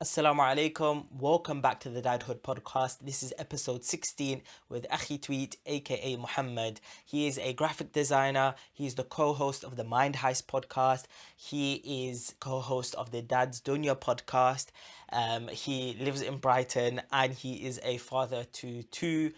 Assalamu alaikum. Welcome back to the Dadhood podcast. This is episode 16 with AkhiTweet, aka Mohamed. He is a graphic designer. He's the co-host of the Mind Heist podcast. He is co-host of the Dad's Dunya podcast. He lives in Brighton and he is a father to two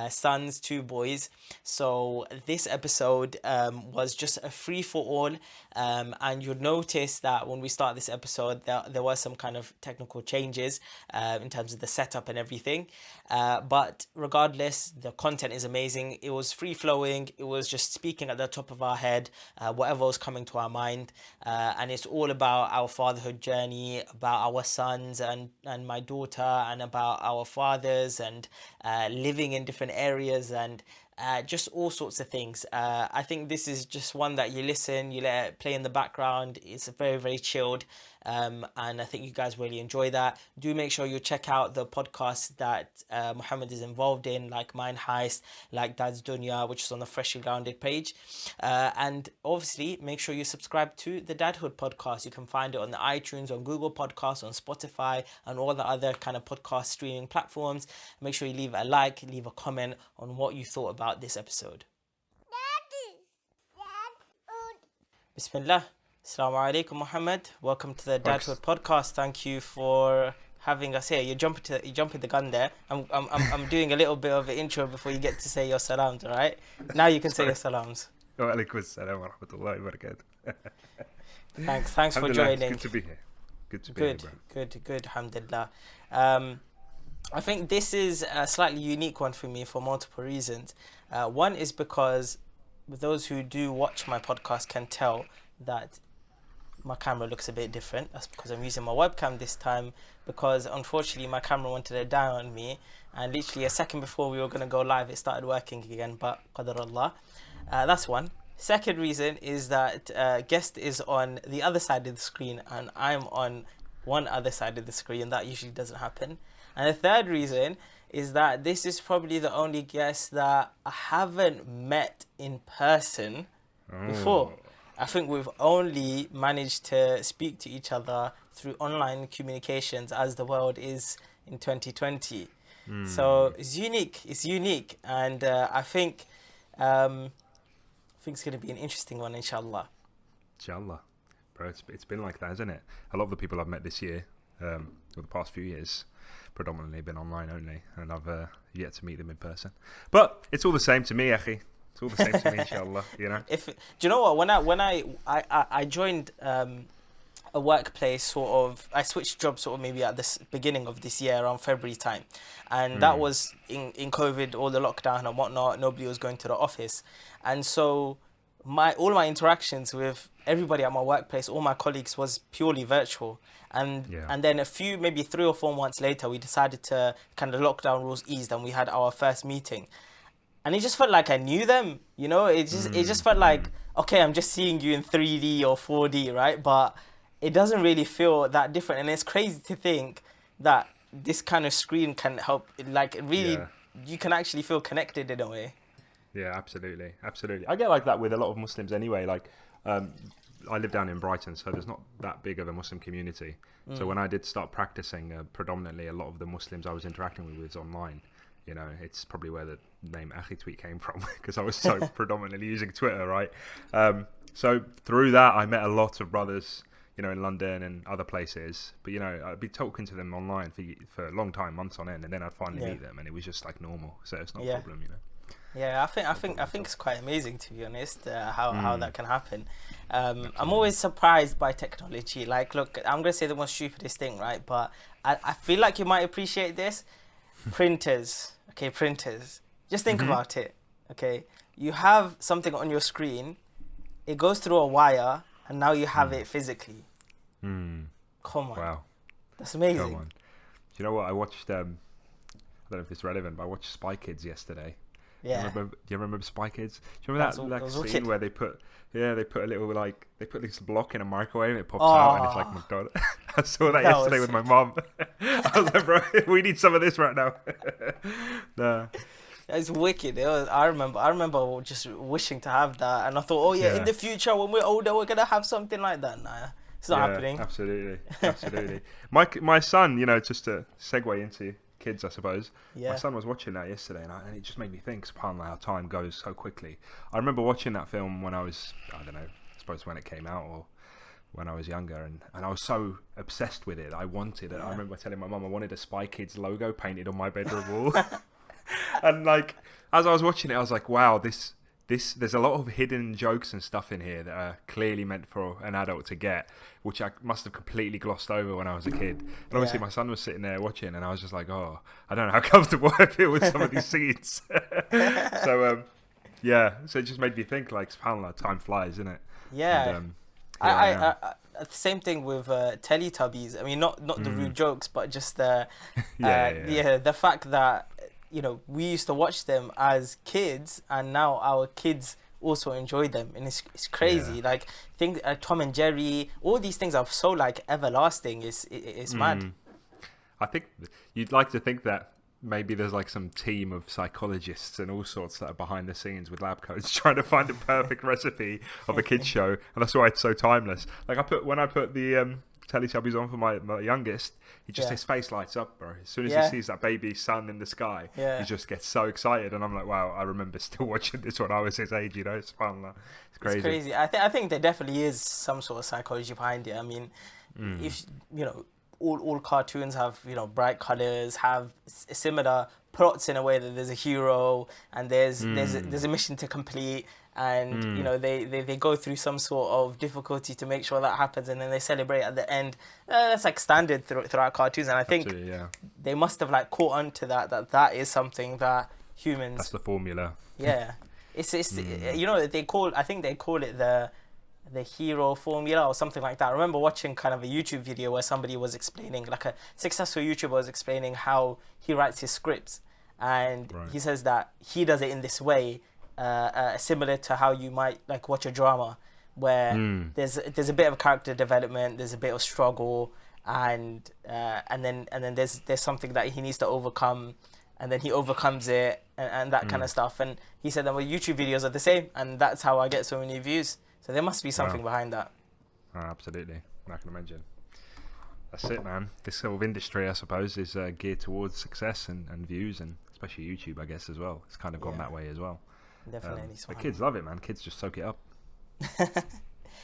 sons, two boys. So this episode was just a free for all, and you'll notice that when we start this episode there was some kind of technical changes in terms of the setup and everything, but regardless, the content is amazing. It was free flowing. It was just speaking at the top of our head, whatever was coming to our mind, and it's all about our fatherhood journey, about our sons and my daughter, and about our fathers and living in different areas, and just all sorts of things. I think this is just one that you listen, you let it play in the background. It's very, very chilled, and I think you guys really enjoy that. Do make sure you check out the podcasts that Mohammed is involved in, like Mind Heist, like Dad's Dunya, which is on the Freshly Grounded page, and obviously make sure you subscribe to the Dadhood podcast. You can find it on the iTunes, on Google Podcasts, on Spotify, and all the other kind of podcast streaming platforms. Make sure you leave a like, leave a comment on what you thought about this episode. Bismillah. Assalamu alaikum, Mohammed. Welcome to the Dadhood podcast. Thank you for having us here. You're jumping the gun there. I'm doing a little bit of an intro before you get to say your salams, all right? Now you can say your salams. Wa alaikum assalam wa rahmatullahi wa barakatuh. Thanks for joining. Good to be here. Good to be here, bro. Good, alhamdulillah. I think this is a slightly unique one for me for multiple reasons. One is because those who do watch my podcast can tell that my camera looks a bit different. That's because I'm using my webcam this time, because unfortunately my camera wanted to die on me, and literally a second before we were going to go live it started working again, but qadar Allah. That's one. Second reason is that guest is on the other side of the screen and I'm on one other side of the screen. That usually doesn't happen. And the third reason is that this is probably the only guest that I haven't met in person before. I think we've only managed to speak to each other through online communications, as the world is in 2020. So it's unique, and I think it's going to be an interesting one, inshallah. Inshallah. Bro, it's been like that, hasn't it? A lot of the people I've met this year, or the past few years, predominantly been online only, and I've yet to meet them in person. But it's all the same to me, Akhi. It's all the same to me, inshallah. You know. Do you know what? When I joined a workplace, sort of, I switched jobs sort of maybe at the beginning of this year, around February time, and that was in COVID, all the lockdown and whatnot. Nobody was going to the office, and so all my interactions with everybody at my workplace, all my colleagues, was purely virtual. And then a few, maybe 3 or 4 months later, we decided to kind of lockdown rules eased, and we had our first meeting. And it just felt like I knew them, you know. It just felt like, okay, I'm just seeing you in 3D or 4D, right? But it doesn't really feel that different. And it's crazy to think that this kind of screen can help, like, really, you can actually feel connected in a way. Yeah, absolutely. I get like that with a lot of Muslims anyway. Like, I live down in Brighton, so there's not that big of a Muslim community. So when I did start practicing, predominantly a lot of the Muslims I was interacting with was online. You know, it's probably where the name AkhiTweet came from, because I was so predominantly using Twitter, right? So through that, I met a lot of brothers, you know, in London and other places. But, you know, I'd be talking to them online for a long time, months on end, and then I'd finally meet them, and it was just like normal. So it's not a problem, you know. Yeah, I think it's quite amazing, to be honest, how that can happen. I'm always surprised by technology. Like, look, I'm gonna say the most stupidest thing, right? But I feel like you might appreciate this. Printers. Just think about it. Okay, you have something on your screen. It goes through a wire, and now you have it physically. Come on. Wow, that's amazing. Come on. Do you know what I watched? I don't know if it's relevant, but I watched Spy Kids yesterday. Yeah. Do you remember Spy Kids? Do you remember that scene where they put a little, like, they put this block in a microwave and it pops out and it's like McDonald's. I saw that yesterday with my mum. I was like, bro, we need some of this right now. Nah. It's wicked. I remember just wishing to have that, and I thought, in the future when we're older, we're gonna have something like that. Nah, It's not happening. Absolutely. My son, just to segue into kids, I suppose. Yeah. My son was watching that yesterday, and it just made me think, subhanAllah, how time goes so quickly. I remember watching that film when I was, I don't know, I suppose when it came out or when I was younger, and I was so obsessed with it. I wanted it. I remember telling my mum I wanted a Spy Kids logo painted on my bedroom wall. And like, as I was watching it, I was like, wow, there's a lot of hidden jokes and stuff in here that are clearly meant for an adult to get, which I must have completely glossed over when I was a kid. And obviously my son was sitting there watching, and I was just like, oh, I don't know how comfortable I feel with some of these scenes. So it just made me think, like, subhanAllah, time flies, isn't it? Yeah. And, I same thing with Teletubbies. I mean, not the rude jokes, but just the the fact that we used to watch them as kids, and now our kids also enjoy them, and it's crazy. Like, things Tom and Jerry, all these things are so like everlasting. It's mad. I think you'd like to think that maybe there's like some team of psychologists and all sorts that are behind the scenes with lab coats trying to find a perfect recipe of a kids show, and that's why it's so timeless. Like, when I put the Teletubbies on for my youngest, his face lights up, bro. As soon as he sees that baby sun in the sky, he just gets so excited, and I'm like, wow, I remember still watching this when I was his age. It's fun. It's crazy. It's crazy. I think there definitely is some sort of psychology behind it. I mean, if all cartoons have bright colors, have similar plots in a way that there's a hero and there's a mission to complete, and they go through some sort of difficulty to make sure that happens, and then they celebrate at the end. That's like standard throughout cartoons, and I think they must have like caught on to that is something that humans. That's the formula. Yeah, it's they call it the hero formula or something like that. I remember watching kind of a YouTube video where somebody was explaining, like a successful YouTuber was explaining how he writes his scripts, and he says that he does it in this way, similar to how you might like watch a drama, where there's a bit of character development, there's a bit of struggle, and then there's something that he needs to overcome, and then he overcomes it, and that kind of stuff. And he said that YouTube videos are the same, and that's how I get so many views. So there must be something behind that. Oh, absolutely. I can imagine. That's it, man. This sort of industry, I suppose, is geared towards success and views, and especially YouTube, I guess, as well. It's kind of gone that way as well. Definitely. But kids love it, man. Kids just soak it up.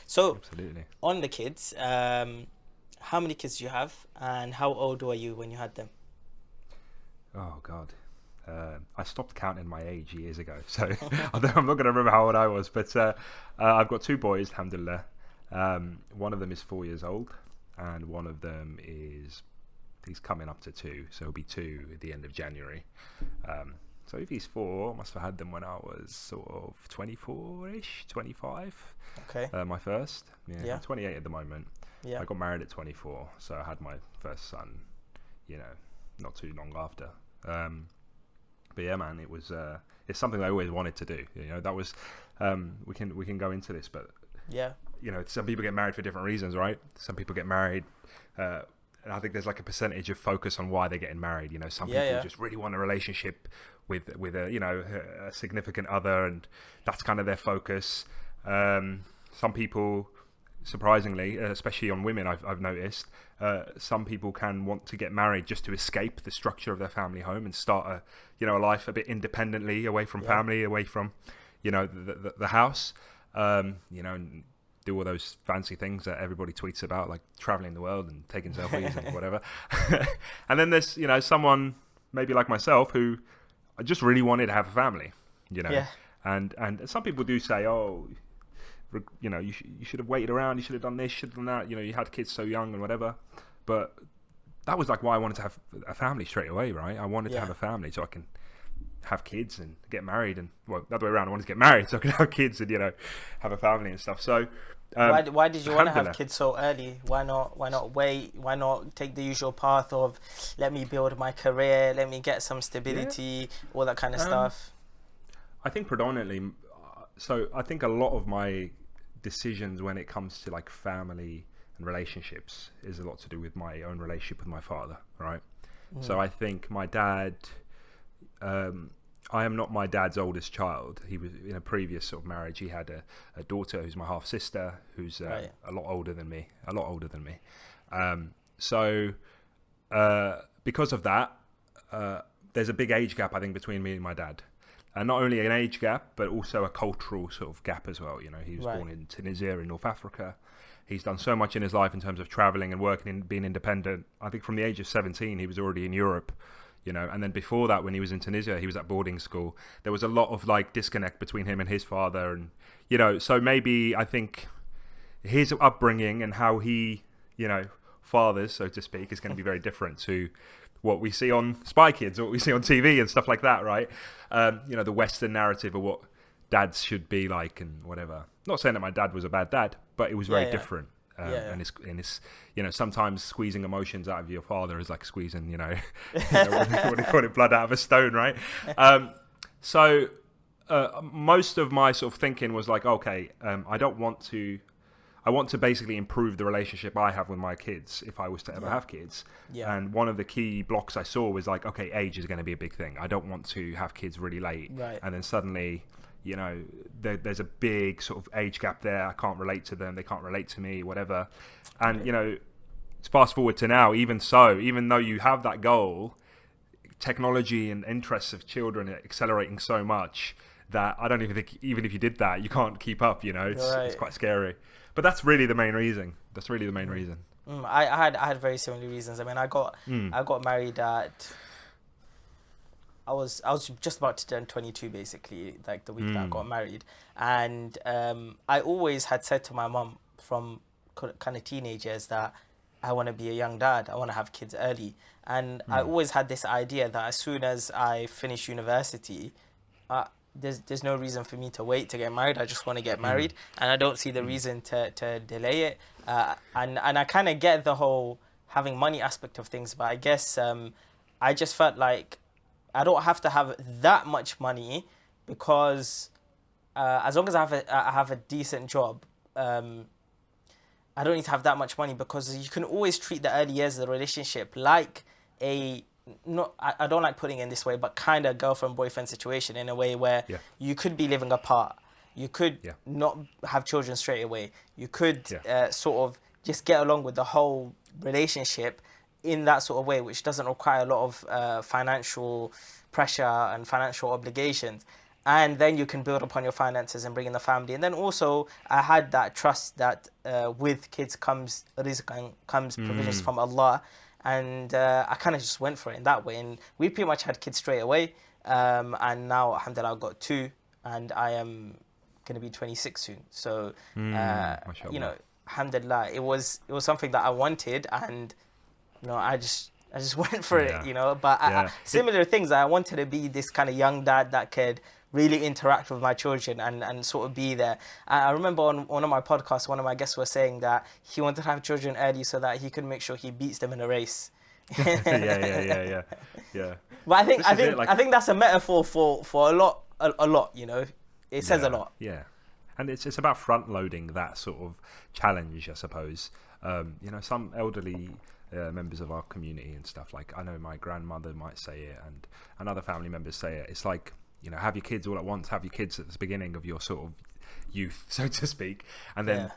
So, absolutely. On the kids, how many kids do you have, and how old were you when you had them? Oh, God. I stopped counting my age years ago, so I'm not going to remember how old I was, but I've got two boys, alhamdulillah. One of them is 4 years old, and one of them he's coming up to 2, so he'll be 2 at the end of January. So if he's 4, I must have had them when I was sort of 24-ish, 25. Okay. My first. Yeah. I'm 28 at the moment. Yeah. I got married at 24, so I had my first son, not too long after. But yeah, man, it's something I always wanted to do. That was we can go into this, but some people get married for different reasons, right? Some people get married, and I think there's like a percentage of focus on why they're getting married. Some people just really want a relationship with a significant other, and that's kind of their focus. Some people, surprisingly, especially on women, I've noticed, some people can want to get married just to escape the structure of their family home and start a life a bit independently, away from family, away from the house, and do all those fancy things that everybody tweets about, like traveling the world and taking selfies and whatever. And then there's someone maybe like myself who I just really wanted to have a family, and some people do say, oh, you should have waited around, you should have done this, should have done that, you had kids so young and whatever. But that was like why I wanted to have a family straight away, right? I wanted to have a family so I can have kids and get married, and the other way around, I wanted to get married so I could have kids and have a family and stuff. So why did you want to have kids so early? Why not wait? Why not take the usual path of let me build my career, let me get some stability, all that kind of stuff? I think predominantly, so I think a lot of my decisions when it comes to like family and relationships is a lot to do with my own relationship with my father, right? So I think my dad, I am not my dad's oldest child. He was in a previous sort of marriage. He had a daughter who's my half sister, who's a lot older than me. So because of that, there's a big age gap, I think, between me and my dad. And not only an age gap, but also a cultural sort of gap as well. You know, he was born in Tunisia in North Africa. He's done so much in his life in terms of traveling and working and being independent. I think from the age of 17, he was already in Europe, you know. And then before that, when he was in Tunisia, he was at boarding school. There was a lot of like disconnect between him and his father. And, you know, so maybe I think his upbringing and how he, you know, fathers, so to speak, is going to be very different to what we see on Spy Kids or what we see on TV and stuff like that, right? You know, the Western narrative of what dads should be like and whatever. Not saying that my dad was a bad dad, but it was very different. And it's, you know, sometimes squeezing emotions out of your father is like squeezing, you know, what do you call it, blood out of a stone, right? So most of my sort of thinking was like, okay, I want to basically improve the relationship I have with my kids if I was to ever have kids. Yeah. And one of the key blocks I saw was like, okay, age is going to be a big thing. I don't want to have kids really late. Right. And then suddenly, you know, there's a big sort of age gap there. I can't relate to them. They can't relate to me, whatever. And, you know, fast forward to now, even though you have that goal, technology and interests of children are accelerating so much that I don't even think, even if you did that, you can't keep up, you know, it's quite scary. But that's really the main reason. I had very similar reasons. I mean, I got married at, I was just about to turn 22 basically, like the week that I got married. And I always had said to my mum from kind of teenagers that I want to be a young dad. I want to have kids early. And I always had this idea that as soon as I finish university, there's no reason for me to wait to get married. I just want to get married, and I don't see the reason to delay it. And I kind of get the whole having money aspect of things, but I guess I just felt like I don't have to have that much money because as long as I have a decent job, I don't need to have that much money, because you can always treat the early years of the relationship like I don't like putting it in this way, but kind of girlfriend-boyfriend situation, in a way where you could be living apart. You could not have children straight away. You could sort of just get along with the whole relationship in that sort of way, which doesn't require a lot of financial pressure and financial obligations. And then you can build upon your finances and bring in the family. And then also, I had that trust that with kids comes rizq and comes provisions from Allah. And I kind of just went for it in that way. And we pretty much had kids straight away. And now, alhamdulillah, I've got 2. And I am going to be 26 soon. So, you know, alhamdulillah, it was something that I wanted. And, you know, I just went for it, you know. But similar things, I wanted to be this kind of young dad that could really interact with my children and sort of be there. I remember on one of my podcasts, one of my guests was saying that he wanted to have children early so that he could make sure he beats them in a race. yeah. But I think that's a metaphor for a lot, you know. It says a lot. Yeah. And it's about front loading that sort of challenge, I suppose. You know, some elderly members of our community and stuff, like I know my grandmother might say it, and other family members say it. It's like, you know, have your kids all at once, have your kids at the beginning of your sort of youth, so to speak, and then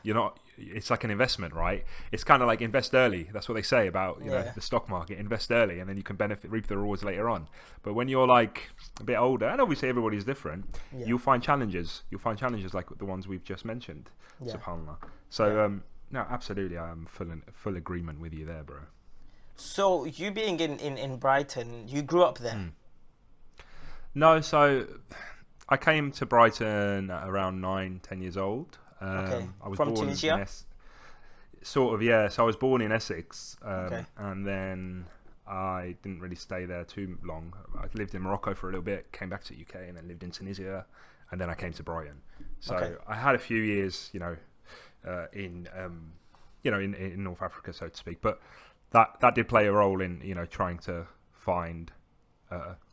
it's like an investment, right? It's kind of like invest early. That's what they say about, you know, the stock market. Invest early, and then you can reap the rewards later on. But when you're like a bit older, and obviously everybody's different, you'll find challenges. You'll find challenges like the ones we've just mentioned. SubhanAllah. So no, absolutely, I am full agreement with you there, bro. So you being in Brighton, you grew up there? No, so I came to Brighton at around 9-10 years old. I was from born Tunisia? Sort of, yeah. So I was born in Essex, and then I didn't really stay there too long. I lived in Morocco for a little bit, came back to the UK, and then lived in Tunisia, and then I came to Brighton. So I had a few years, you know, in North Africa, so to speak. But that did play a role in, you know, trying to find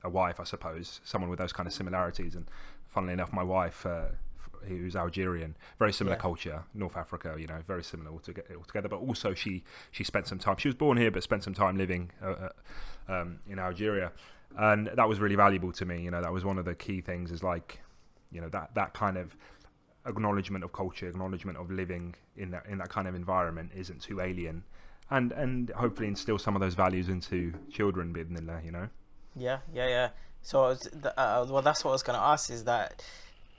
a wife, I suppose, someone with those kind of similarities. And funnily enough, my wife, who's Algerian, very similar culture, North Africa, you know, very similar altogether. But also she spent some time, she was born here, but spent some time living in Algeria. and that was really valuable to me. That was one of the key things, is like, that kind of acknowledgement of culture, acknowledgement of living in that kind of environment isn't too alien, and hopefully instill some of those values into children, bidnillah. Yeah. So well, that's what I was going to ask, is that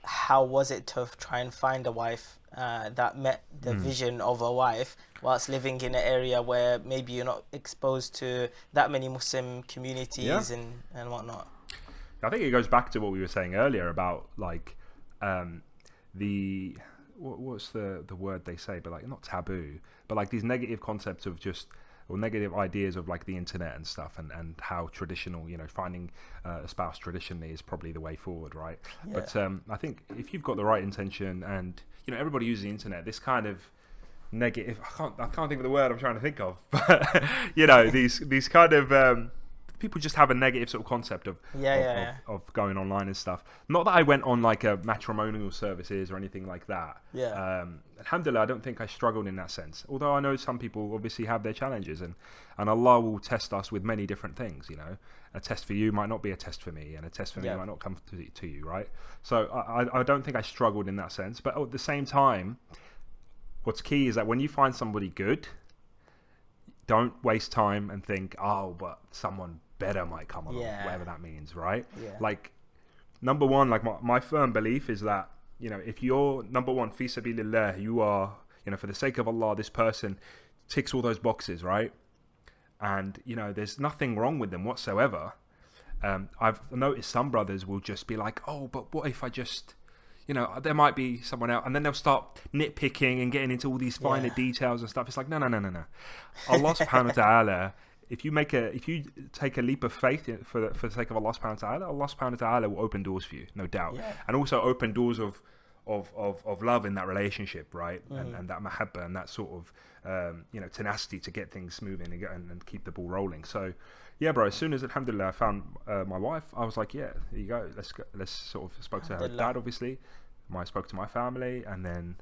how was it to try and find a wife that met the vision of a wife whilst living in an area where maybe you're not exposed to that many Muslim communities and whatnot? I think it goes back to what we were saying earlier about like what's the word they say, but like not taboo, but like these negative concepts of or negative ideas of like the internet and stuff, and how traditional, finding a spouse traditionally is probably the way forward, right? Yeah. But I think if you've got the right intention, and everybody uses the internet, this kind of negative, I can't think of the word I'm trying to think of, but these kind of people just have a negative sort of concept of going online and stuff. Not that I went on like a matrimonial services or anything like that. Alhamdulillah, I don't think I struggled in that sense. Although I know some people obviously have their challenges, and Allah will test us with many different things. A test for you might not be a test for me, and a test for me might not come to you, right? So I don't think I struggled in that sense. But at the same time, what's key is that when you find somebody good, don't waste time and think, oh, but someone better might come along, whatever that means, right? Like, number one, like my firm belief is that, if you're number one, fi sabilillah, you are, for the sake of Allah, this person ticks all those boxes, right? And, there's nothing wrong with them whatsoever. I've noticed some brothers will just be like, oh, but what if I just, there might be someone else, and then they'll start nitpicking and getting into all these finer details and stuff. It's like, no. Allah subhanahu wa ta'ala, if you take a leap of faith for the sake of Allah subhanahu wa ta'ala, Allah subhanahu wa ta'ala will open doors for you, no doubt. And also open doors of love in that relationship, right? And that mahabba and that sort of tenacity to get things moving and keep the ball rolling. So yeah, bro, as soon as alhamdulillah I found my wife, I was like, yeah, there you go, let's sort of spoke to her dad, obviously. I spoke to my family, and then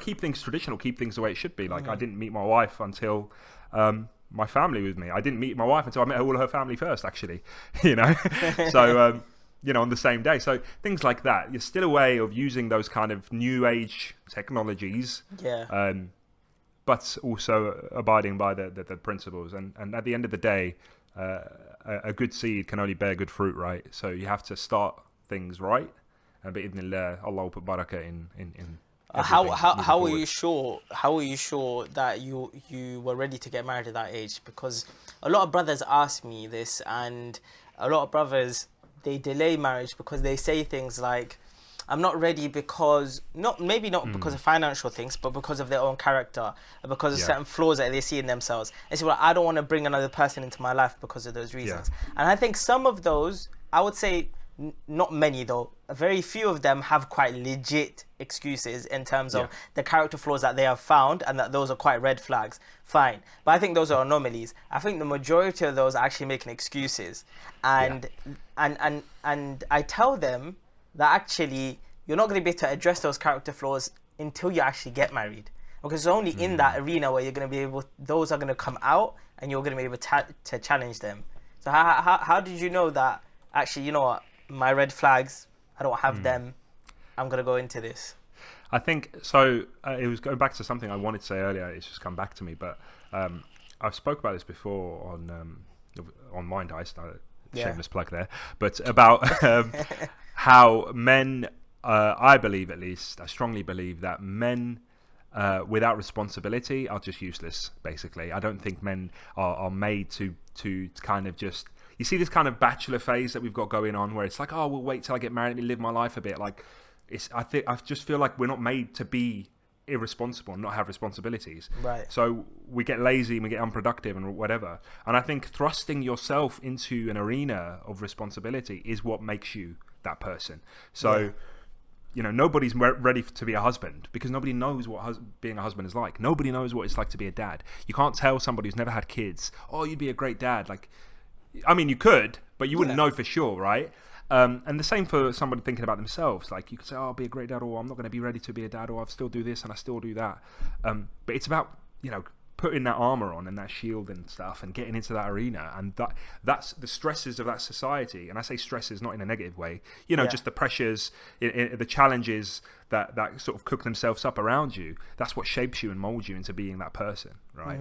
keep things traditional, keep things the way it should be. Like I didn't meet my wife until my family with me. I didn't meet my wife until I met all of her family first, actually. So on the same day. So things like that. You're still a way of using those kind of new age technologies. But also abiding by the principles. And at the end of the day, a good seed can only bear good fruit, right? So you have to start things right. And bi'idhnillah, Allah will put barakah in how were you sure that you were ready to get married at that age? Because a lot of brothers ask me this, and a lot of brothers, they delay marriage because they say things like, I'm not ready because not because of financial things, but because of their own character, because of certain flaws that they see in themselves. They say, well, I don't want to bring another person into my life because of those reasons. And I think some of those, I would say, not many though, very few of them have quite legit excuses in terms of the character flaws that they have found, and that those are quite red flags. Fine, but I think those are anomalies. I think the majority of those are actually making excuses, and I tell them that actually you're not going to be able to address those character flaws until you actually get married, because it's only in that arena where you're going to be able, those are going to come out and you're going to be able to challenge them. So how did you know that actually, you know what, my red flags, I don't have them, I'm going to go into this? I think, so it was going back to something I wanted to say earlier, it's just come back to me, but I've spoke about this before on Mind Heist, shameless plug there, but about how men, I believe at least, I strongly believe that men without responsibility are just useless, basically. I don't think men are made to kind of just, you see this kind of bachelor phase that we've got going on where it's like, oh, we'll wait till I get married and live my life a bit. Like, I just feel like we're not made to be irresponsible and not have responsibilities. Right. So we get lazy and we get unproductive and whatever. And I think thrusting yourself into an arena of responsibility is what makes you that person. So, nobody's ready to be a husband because nobody knows what being a husband is like. Nobody knows what it's like to be a dad. You can't tell somebody who's never had kids, oh, you'd be a great dad. Like, I mean, you could, but you wouldn't know for sure, right? And the same for somebody thinking about themselves. Like, you could say, oh, I'll be a great dad, or I'm not going to be ready to be a dad, or I'll still do this and I still do that. But it's about, putting that armor on and that shield and stuff and getting into that arena, and that's the stresses of that society. And I say stresses not in a negative way, just the pressures, the challenges that sort of cook themselves up around you. That's what shapes you and molds you into being that person, right?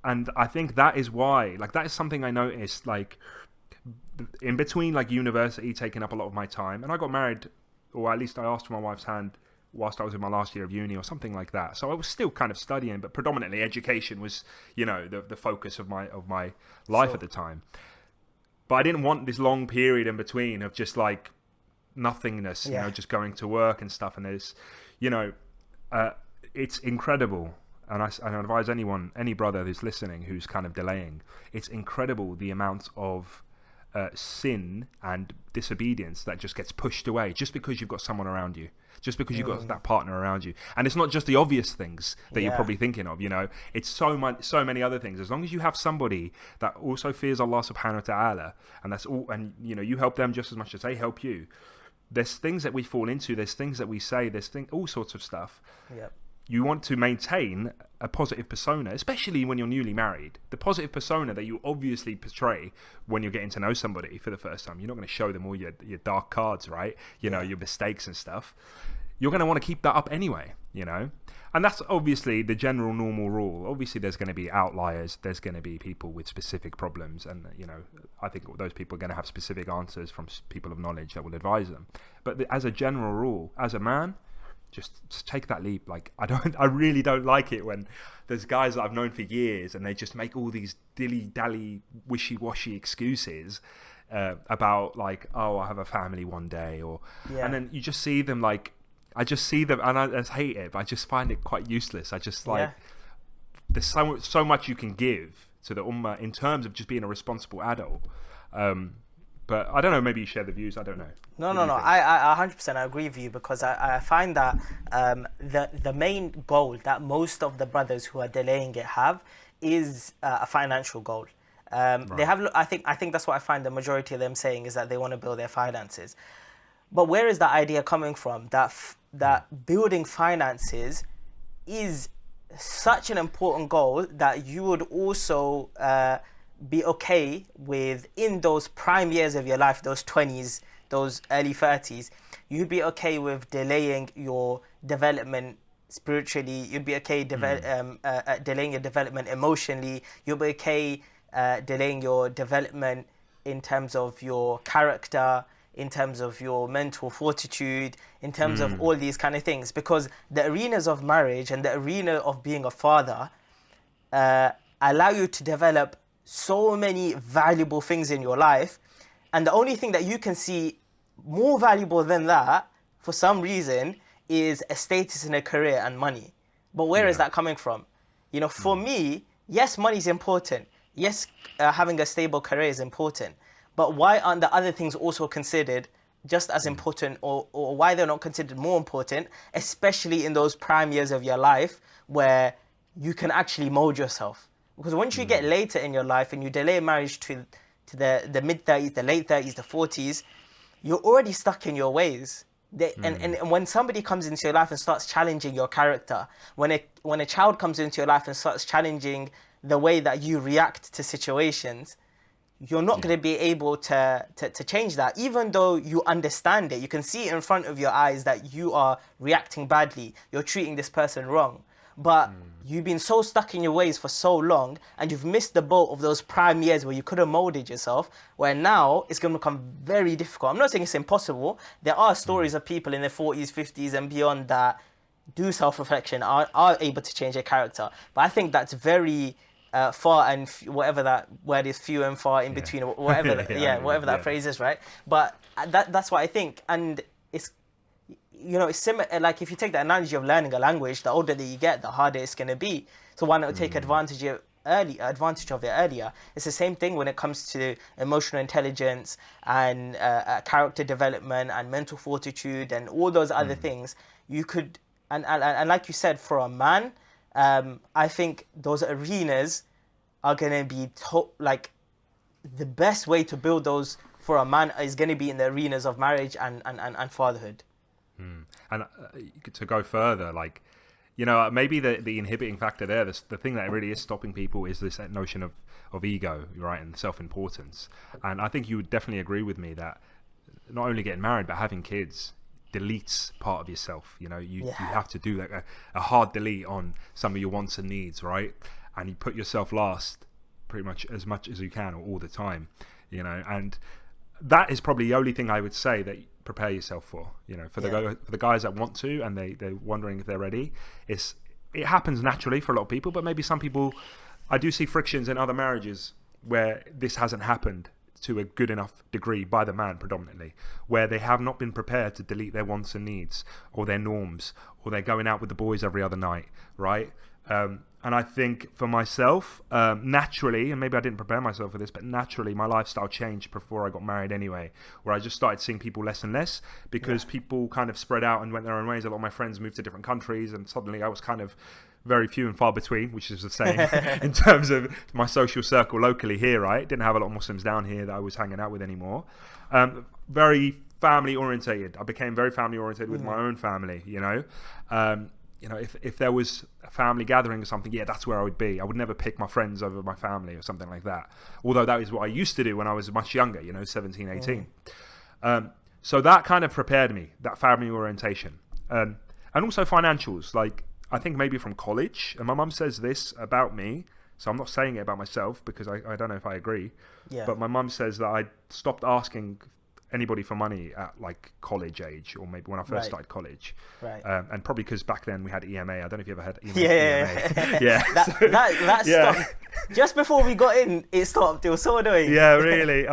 And I think that is why, like, that is something I noticed, like, in between, like, university taking up a lot of my time, and I got married, or at least I asked for my wife's hand whilst I was in my last year of uni or something like that. So I was still kind of studying, but predominantly education was, the focus of my life at the time. But I didn't want this long period in between of just like nothingness, just going to work and stuff. And there's, it's incredible. And I advise any brother who's listening who's kind of delaying, it's incredible the amount of sin and disobedience that just gets pushed away just because you've got someone around you, just because you've got that partner around you. And it's not just the obvious things that you're probably thinking of, it's so many other things. As long as you have somebody that also fears Allah subhanahu wa ta'ala, and that's all, and you help them just as much as they help you. There's things that we fall into, there's things that we say, there's all sorts of stuff. You want to maintain a positive persona, especially when you're newly married. The positive persona that you obviously portray when you're getting to know somebody for the first time. You're not going to show them all your dark cards, right? Your mistakes and stuff. You're going to want to keep that up anyway, And that's obviously the general normal rule. Obviously, there's going to be outliers. There's going to be people with specific problems. And, I think those people are going to have specific answers from people of knowledge that will advise them. But as a general rule, as a man, just take that leap. Like, I really don't like it when there's guys that I've known for years and they just make all these dilly-dally, wishy-washy excuses about, like, oh, I have a family one day, and then you just see them, like, I just see them, and I just hate it, but I just find it quite useless. I just, like, there's so much you can give to the ummah in terms of just being a responsible adult. But I don't know, maybe you share the views, I don't know. No. I 100% agree with you, because I find that the main goal that most of the brothers who are delaying it have is a financial goal. They have, I think that's what I find the majority of them saying, is that they want to build their finances. But where is that idea coming from? That building finances is such an important goal that you would also be okay with in those prime years of your life, those 20s, those early 30s. You'd be okay with delaying your development spiritually. You'd be okay delaying your development emotionally. You'll be okay delaying your development in terms of your character, in terms of your mental fortitude, in terms of all these kind of things. Because the arenas of marriage and the arena of being a father allow you to develop so many valuable things in your life, and the only thing that you can see more valuable than that, for some reason, is a status and a career and money. But where is that coming from? For me, yes, money is important. Yes, having a stable career is important. But why aren't the other things also considered just as important, or why they're not considered more important, especially in those prime years of your life where you can actually mold yourself? Because once you get later in your life and you delay marriage to the mid-30s, the late 30s, the 40s, you're already stuck in your ways. And when somebody comes into your life and starts challenging your character, when a child comes into your life and starts challenging the way that you react to situations, you're not going to be able to change that. Even though you understand it, you can see it in front of your eyes that you are reacting badly, you're treating this person wrong. But you've been so stuck in your ways for so long, and you've missed the boat of those prime years where you could have molded yourself, where now it's going to become very difficult. I'm not saying it's impossible. There are stories of people in their 40s, 50s and beyond that do self-reflection, are able to change their character. But I think that's very far, and whatever that word is, few and far in between, or whatever that phrase is, right? But that's what I think. And it's, it's similar. Like, if you take the analogy of learning a language, the older that you get, the harder it's going to be. So why not take advantage of it earlier? It's the same thing when it comes to emotional intelligence and character development and mental fortitude and all those other things. You could, and like you said, for a man, I think those arenas are going to be like the best way to build those for a man is going to be in the arenas of marriage and fatherhood. And to go further, like, You know, maybe the inhibiting factor there, the thing that really is stopping people is this notion of ego, right, and self-importance. And I think you would definitely agree with me that not only getting married, but having kids deletes part of yourself. You know, you have to do like a hard delete on some of your wants and needs, right? And you put yourself last pretty much as you can all the time, you know. And that is probably the only thing I would say that prepare yourself for, you know, for the guys that want to and they're wondering if they're ready. It happens naturally for a lot of people, but maybe some people, I do see frictions in other marriages where this hasn't happened to a good enough degree by the man predominantly, where they have not been prepared to delete their wants and needs or their norms, or they're going out with the boys every other night, right? And I think for myself, naturally, and maybe I didn't prepare myself for this, but naturally my lifestyle changed before I got married anyway, where I just started seeing people less and less because people kind of spread out and went their own ways. A lot of my friends moved to different countries, and suddenly I was kind of very few and far between, which is the same in terms of my social circle locally here, right? Didn't have a lot of Muslims down here that I was hanging out with anymore. Very family orientated. I became very family orientated with my own family, you know. You know, if there was a family gathering or something, that's where I would be. I would never pick my friends over my family or something like that. Although that is what I used to do when I was much younger, you know, 17, 18. So that kind of prepared me, that family orientation. And also financials. Like, I think maybe from college, and my mum says this about me, so I'm not saying it about myself because I don't know if I agree. Yeah. But my mum says that I stopped asking anybody for money at like college age, or maybe when I first started college, and probably because back then we had EMA. I don't know if you ever had EMA. That stopped just before we got in. It stopped. It was so annoying. Yeah, really.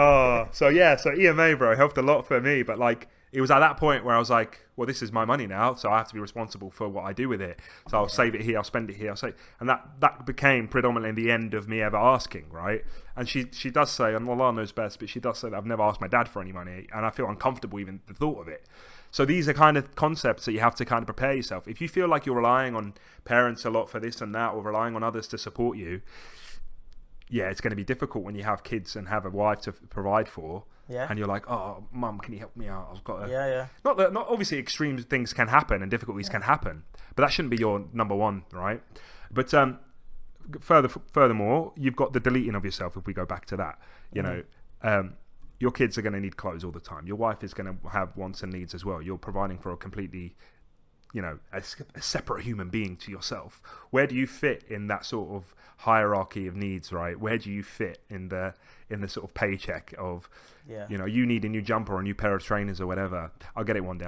So EMA, bro, helped a lot for me. But like, it was at that point where I was like, well, this is my money now, so I have to be responsible for what I do with it. So I'll save it here, I'll spend it here, and that became predominantly the end of me ever asking, right? And she does say, and Allah knows best, but she does say that I've never asked my dad for any money, and I feel uncomfortable even the thought of it. So these are kind of concepts that you have to kind of prepare yourself. If you feel like you're relying on parents a lot for this and that, or relying on others to support you, it's going to be difficult when you have kids and have a wife to provide for. Yeah. And you're like, oh, mum, can you help me out? I've got a... Not obviously extreme things can happen and difficulties can happen, but that shouldn't be your number one, right? But furthermore, you've got the deleting of yourself. If we go back to that, you know, your kids are going to need clothes all the time. Your wife is going to have wants and needs as well. You're providing for a completely, you know, a separate human being to yourself. Where do you fit in that sort of hierarchy of needs, right? Where do you fit in the sort of paycheck of, you know, you need a new jumper or a new pair of trainers or whatever. I'll get it one day.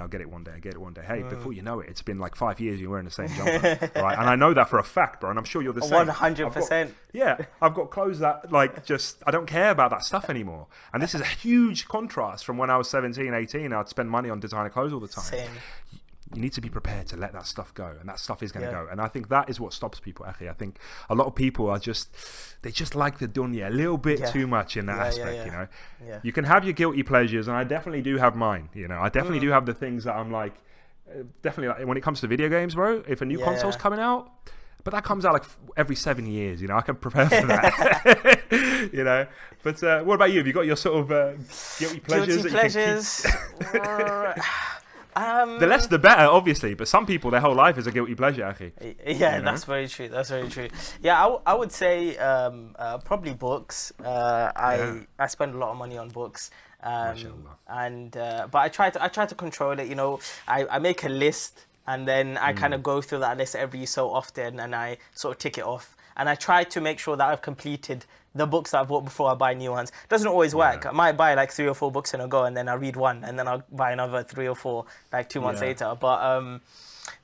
Hey, before you know it, it's been like 5 years you're wearing the same jumper, right? And I know that for a fact, bro, and I'm sure you're the same. 100%. I've got clothes that like just, I don't care about that stuff anymore. And this is a huge contrast from when I was 17, 18, I'd spend money on designer clothes all the time. Same. You need to be prepared to let that stuff go, and that stuff is going to go. And I think that is what stops people, Akhi. I think a lot of people are they just like the dunya a little bit too much in that aspect, you know. Yeah. You can have your guilty pleasures, and I definitely do have mine, you know. I definitely do have the things that I'm like, definitely like, when it comes to video games, bro, if a new console's coming out, but that comes out like every 7 years, you know, I can prepare for that, you know. But what about you? Have you got your sort of guilty pleasures? Guilty pleasures. The less the better, obviously, but some people, their whole life is a guilty pleasure, Akhi. Yeah, you know? That's very true. Yeah, I would say probably books. I spend a lot of money on books, and but I try to control it. You know, I make a list, and then I kind of go through that list every so often, and I sort of tick it off. And I try to make sure that I've completed the books that I bought before I buy new ones. Doesn't always work. I might buy like 3 or 4 books in a go, and then I read one, and then I'll buy another 3 or 4 like 2 months later. But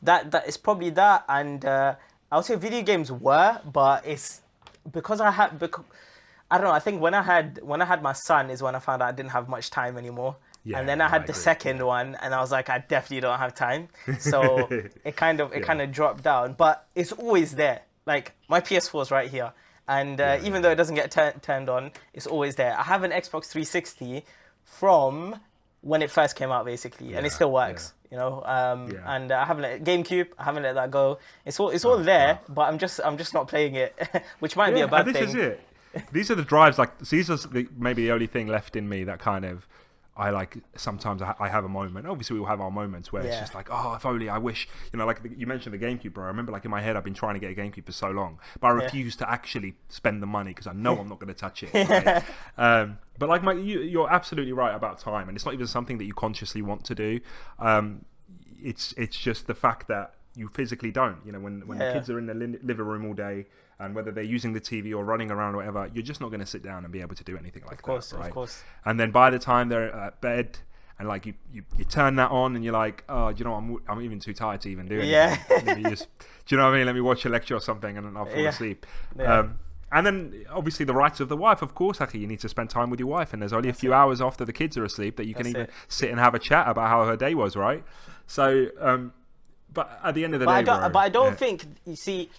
that is probably that. And I would say video games were, but it's because I don't know. I think when I had my son is when I found out I didn't have much time anymore. Yeah, and then I had the second one, and I was like, I definitely don't have time. So it kind of dropped down, but it's always there. Like, my PS4 is right here. And even though it doesn't get turned on, it's always there. I have an Xbox 360 from when it first came out, basically. And it still works, you know. And I haven't let GameCube, I haven't let that go. It's all there, but I'm just not playing it, which might be a bad thing. This is it. These are the drives, like, these are maybe the only thing left in me that kind of, I like sometimes I have a moment. Obviously, we'll have our moments where it's just like, oh, if only I wish, like you mentioned the GameCube, bro. I remember like in my head, I've been trying to get a GameCube for so long, but I refuse to actually spend the money because I know I'm not going to touch it. Right? But like you're absolutely right about time, and it's not even something that you consciously want to do. It's just the fact that you physically don't. When the kids are in the living room all day, and whether they're using the TV or running around or whatever, you're just not going to sit down and be able to do anything like that, right? Of course. And then by the time they're at bed, and like you turn that on, and you're like, oh, I'm even too tired to even do anything. Yeah. Let me just, do you know what I mean? Let me watch a lecture or something, and then I'll fall asleep. Yeah. And then obviously the rights of the wife, of course, Akhi, you need to spend time with your wife, and there's only a few hours after the kids are asleep that you can even sit and have a chat about how her day was, right? So, but at the end of the day, but I don't think, you see,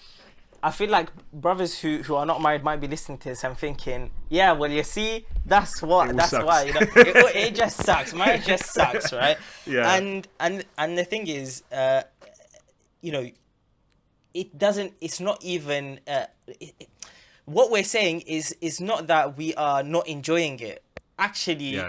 I feel like brothers who are not married might be listening to this and thinking, yeah, well, you see, that's why, it just sucks. Marriage just sucks, right? Yeah. And the thing is, it doesn't. It's not even. What we're saying is not that we are not enjoying it. Actually,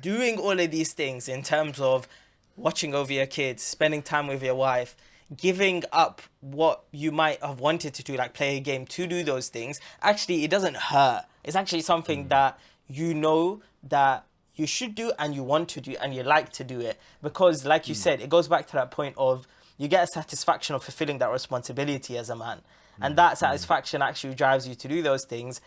doing all of these things in terms of watching over your kids, spending time with your wife, giving up what you might have wanted to do, like play a game, to do those things, actually, it doesn't hurt. It's actually something that that you should do and you want to do and you like to do it. Because like you said, it goes back to that point of you get a satisfaction of fulfilling that responsibility as a man. And that satisfaction actually drives you to do those things,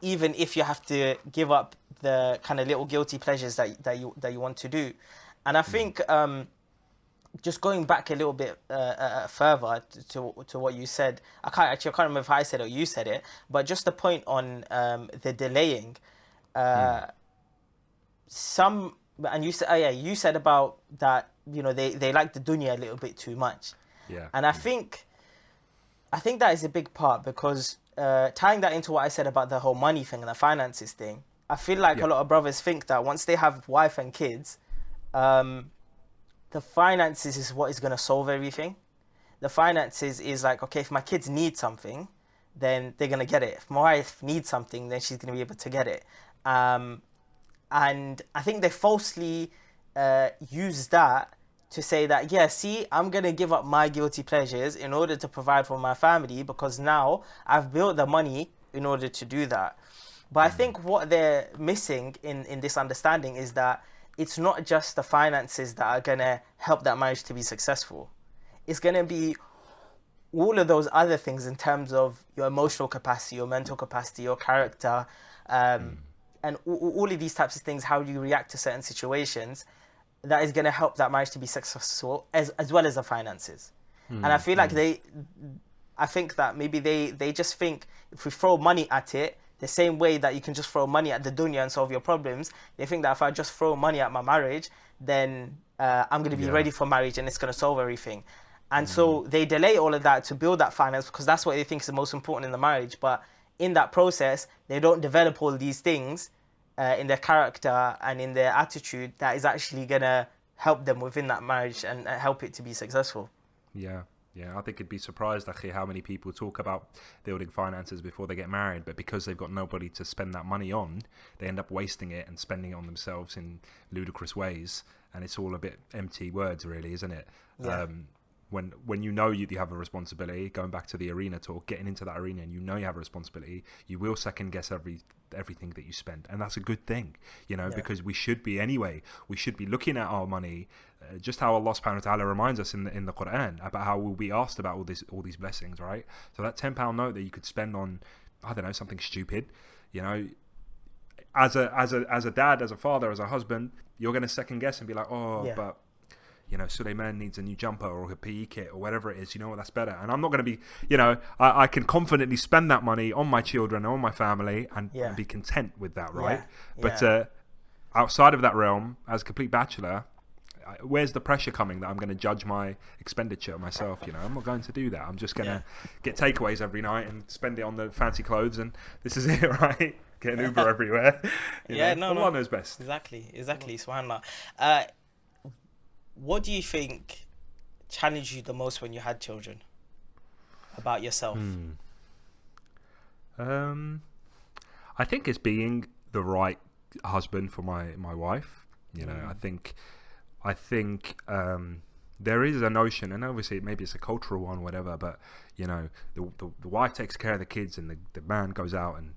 even if you have to give up the kind of little guilty pleasures that you want to do. And I think just going back a little bit further to what you said, I can't remember if I said it or you said it, but just the point on the delaying. And you said, you said about that, they like the dunya a little bit too much. Yeah. And I think that is a big part, because tying that into what I said about the whole money thing and the finances thing, I feel like a lot of brothers think that once they have wife and kids, the finances is what is going to solve everything. The finances is like, okay, if my kids need something, then they're going to get it. If my wife needs something, then she's going to be able to get it. And I think they falsely use that to say that, yeah, see, I'm going to give up my guilty pleasures in order to provide for my family, because now I've built the money in order to do that. But I think what they're missing in this understanding is that it's not just the finances that are going to help that marriage to be successful. It's going to be all of those other things in terms of your emotional capacity, your mental capacity, your character, and all of these types of things, how do you react to certain situations, that is going to help that marriage to be successful, as well as the finances. And I feel like I think that maybe they just think if we throw money at it, the same way that you can just throw money at the dunya and solve your problems, they think that if I just throw money at my marriage, then I'm going to be ready for marriage and it's going to solve everything. And so they delay all of that to build that finance, because that's what they think is the most important in the marriage. But in that process, they don't develop all these things in their character and in their attitude that is actually going to help them within that marriage and help it to be successful. Yeah, I think you'd be surprised, actually, how many people talk about building finances before they get married, but because they've got nobody to spend that money on, they end up wasting it and spending it on themselves in ludicrous ways, and it's all a bit empty words, really, isn't it? Yeah. When you have a responsibility, going back to the arena talk, getting into that arena, and you have a responsibility, you will second guess everything that you spend, and that's a good thing, because we should be looking at our money, just how Allah subhanahu wa ta'ala reminds us in the Quran about how we'll be asked about all these blessings, right? So that £10 note that you could spend on, I don't know, something stupid, as a dad, as a father, as a husband, you're going to second guess and be like, but Suleiman needs a new jumper or a PE kit or whatever it is, that's better. And I'm not going to be, I can confidently spend that money on my children, on my family, and be content with that, right? But outside of that realm, as a complete bachelor, where's the pressure coming that I'm going to judge my expenditure myself? I'm not going to do that. I'm just going to get takeaways every night and spend it on the fancy clothes, and this is it, right? Get an Uber everywhere. Allah knows best. Exactly. Subhanallah. What do you think challenged you the most when you had children about yourself? I think it's being the right husband for my wife. You know, I think there is a notion, and obviously maybe it's a cultural one, whatever. But you know, the wife takes care of the kids, and the man goes out and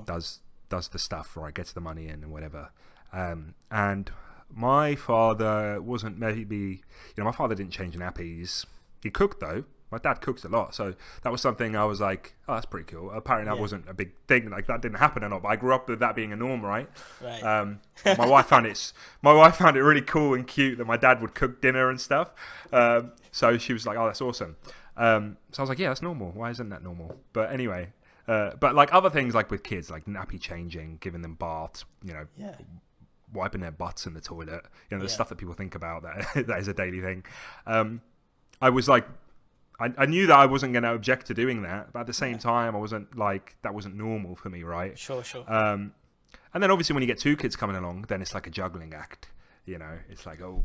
does the stuff, right? Gets the money in and whatever. And my father wasn't maybe, my father didn't change nappies. He cooked though. My dad cooks a lot, so that was something I was like, oh, that's pretty cool. Apparently that wasn't a big thing, like that didn't happen a lot, but I grew up with that being a norm, right? My wife found it really cool and cute that my dad would cook dinner and stuff. So she was like, oh, that's awesome. So I was like, yeah, that's normal. Why isn't that normal? But anyway, but like other things like with kids, like nappy changing, giving them baths, wiping their butts in the toilet, the stuff that people think about that is a daily thing. I was like, I knew that I wasn't going to object to doing that, but at the same time, I wasn't like, that wasn't normal for me, right? Sure. And then obviously when you get two kids coming along, then it's like a juggling act, it's like, oh,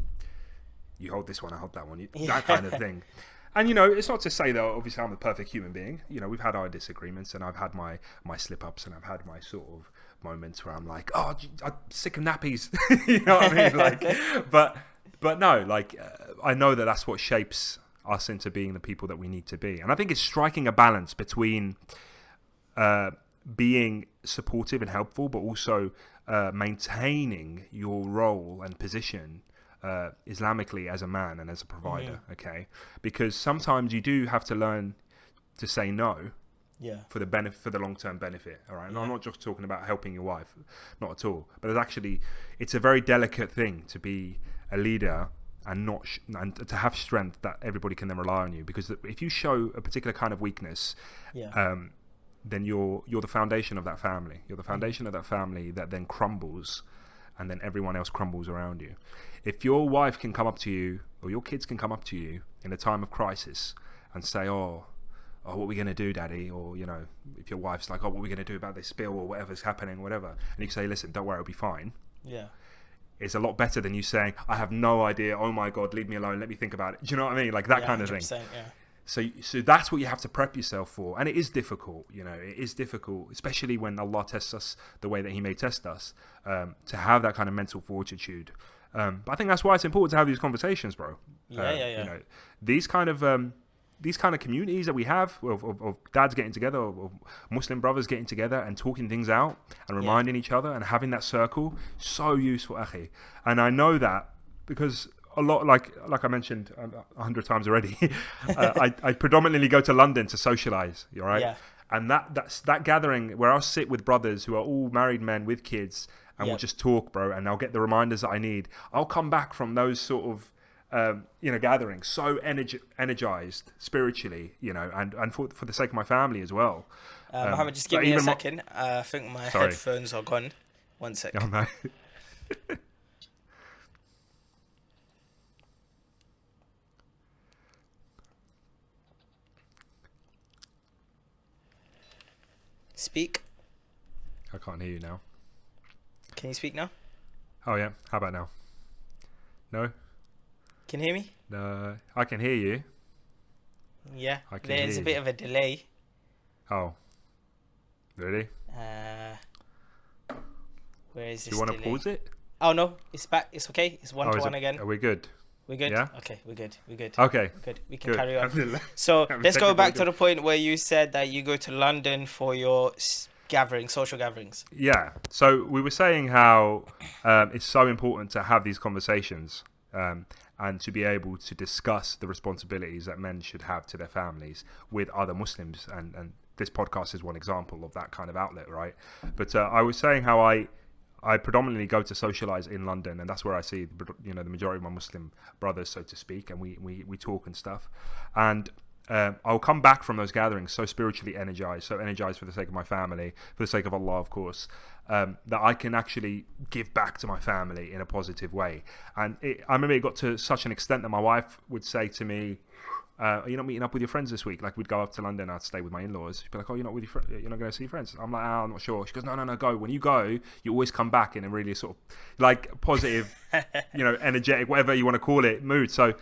you hold this one, I hold that one, that kind of thing. And, it's not to say that obviously I'm a perfect human being. We've had our disagreements, and I've had my slip-ups, and I've had my sort of moments where I'm like, oh, I'm sick of nappies. You know what I mean? Like, but no, like, I know that that's what shapes us into being the people that we need to be. And I think it's striking a balance between being supportive and helpful, but also maintaining your role and position Islamically as a man and as a provider, okay? Because sometimes you do have to learn to say no for the benefit, for the long-term benefit, all right? And I'm not just talking about helping your wife, not at all. But it's a very delicate thing to be a leader and and to have strength that everybody can then rely on you, because if you show a particular kind of weakness, then you're the foundation of that family. You're the foundation of that family that then crumbles, and then everyone else crumbles around you. If your wife can come up to you, or your kids can come up to you in a time of crisis and say, oh, what are we going to do, daddy? Or, if your wife's like, oh, what are we going to do about this spill or whatever's happening, whatever, and you can say, listen, don't worry, it'll be fine. It's a lot better than you saying, I have no idea, oh my God, leave me alone, let me think about it. Do you know what I mean? Like that kind of thing. So that's what you have to prep yourself for. And it is difficult, it is difficult, especially when Allah tests us the way that He may test us, to have that kind of mental fortitude. But I think that's why it's important to have these conversations, bro. These kind of communities that we have of dads getting together, of Muslim brothers getting together and talking things out and reminding each other and having that circle, so useful, akhi. And I know that because a lot, like I mentioned 100 times already, I predominantly go to London to socialize, right? Yeah. And that gathering where I'll sit with brothers who are all married men with kids, and we'll just talk, bro, and I'll get the reminders that I need. I'll come back from those sort of gatherings so energized spiritually, and for the sake of my family as well. Mohammed, just give me a second. I think my headphones are gone. 1 sec. Oh, no. Speak. I can't hear you now. Can you speak now? Oh yeah. How about now? No? Can you hear me? No, I can hear you. Yeah, there's a bit of a delay. Oh, really? Where is this? Do you want to pause it? Oh no, it's back. It's okay. It's 1-1 again. Are we good? We're good? Yeah? Okay, we're good. Okay. Good. We can carry on. So let's go back to the point where you said that you go to London for your social gatherings. Yeah. So we were saying how it's so important to have these conversations and to be able to discuss the responsibilities that men should have to their families with other Muslims. And this podcast is one example of that kind of outlet, right? But I was saying how I predominantly go to socialize in London, and that's where I see the majority of my Muslim brothers, so to speak, and we talk and stuff. And I'll come back from those gatherings so spiritually energized for the sake of my family, for the sake of Allah, of course, that I can actually give back to my family in a positive way. And I remember it got to such an extent that my wife would say to me, are you not meeting up with your friends this week? Like, we'd go up to London, I'd stay with my in-laws. She'd be like, oh, you're not going to see your friends? I'm like, I'm not sure. She goes, no, go. When you go, you always come back in a really sort of like positive, energetic, whatever you want to call it, mood. So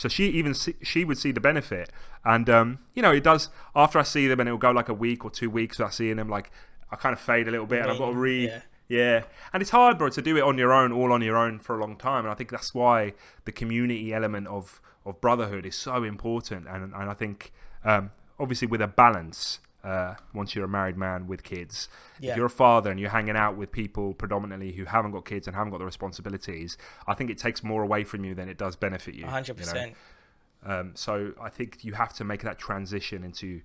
she would see the benefit. And, it does, after I see them, and it'll go like a week or 2 weeks without seeing them, like I kind of fade a little bit, and I've got to Yeah, and it's hard, bro, to do it on your own, all on your own for a long time. And I think that's why the community element of brotherhood is so important. And I think, obviously, with a balance, once you're a married man with kids, if you're a father and you're hanging out with people predominantly who haven't got kids and haven't got the responsibilities, I think it takes more away from you than it does benefit you. 100%. So I think you have to make that transition into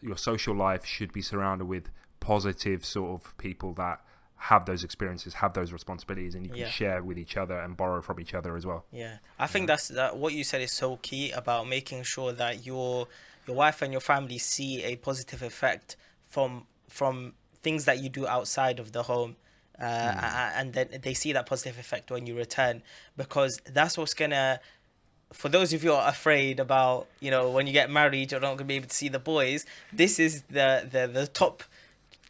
your social life should be surrounded with positive sort of people that have those experiences, have those responsibilities, and you can share with each other and borrow from each other as well. Yeah, I think that what you said is so key about making sure that your wife and your family see a positive effect from things that you do outside of the home, and then they see that positive effect when you return, because that's what's gonna. For those of you who are afraid about, when you get married, you're not gonna be able to see the boys. This is the top.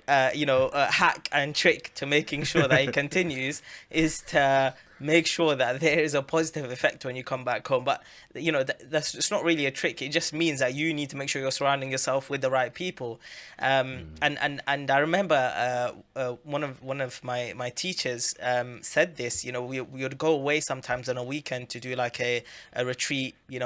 Hack and trick to making sure that it continues is to make sure that there is a positive effect when you come back home. But that's it's not really a trick. It just means that you need to make sure you're surrounding yourself with the right people. And I remember one of my teachers said this. We would go away sometimes on a weekend to do like a retreat. We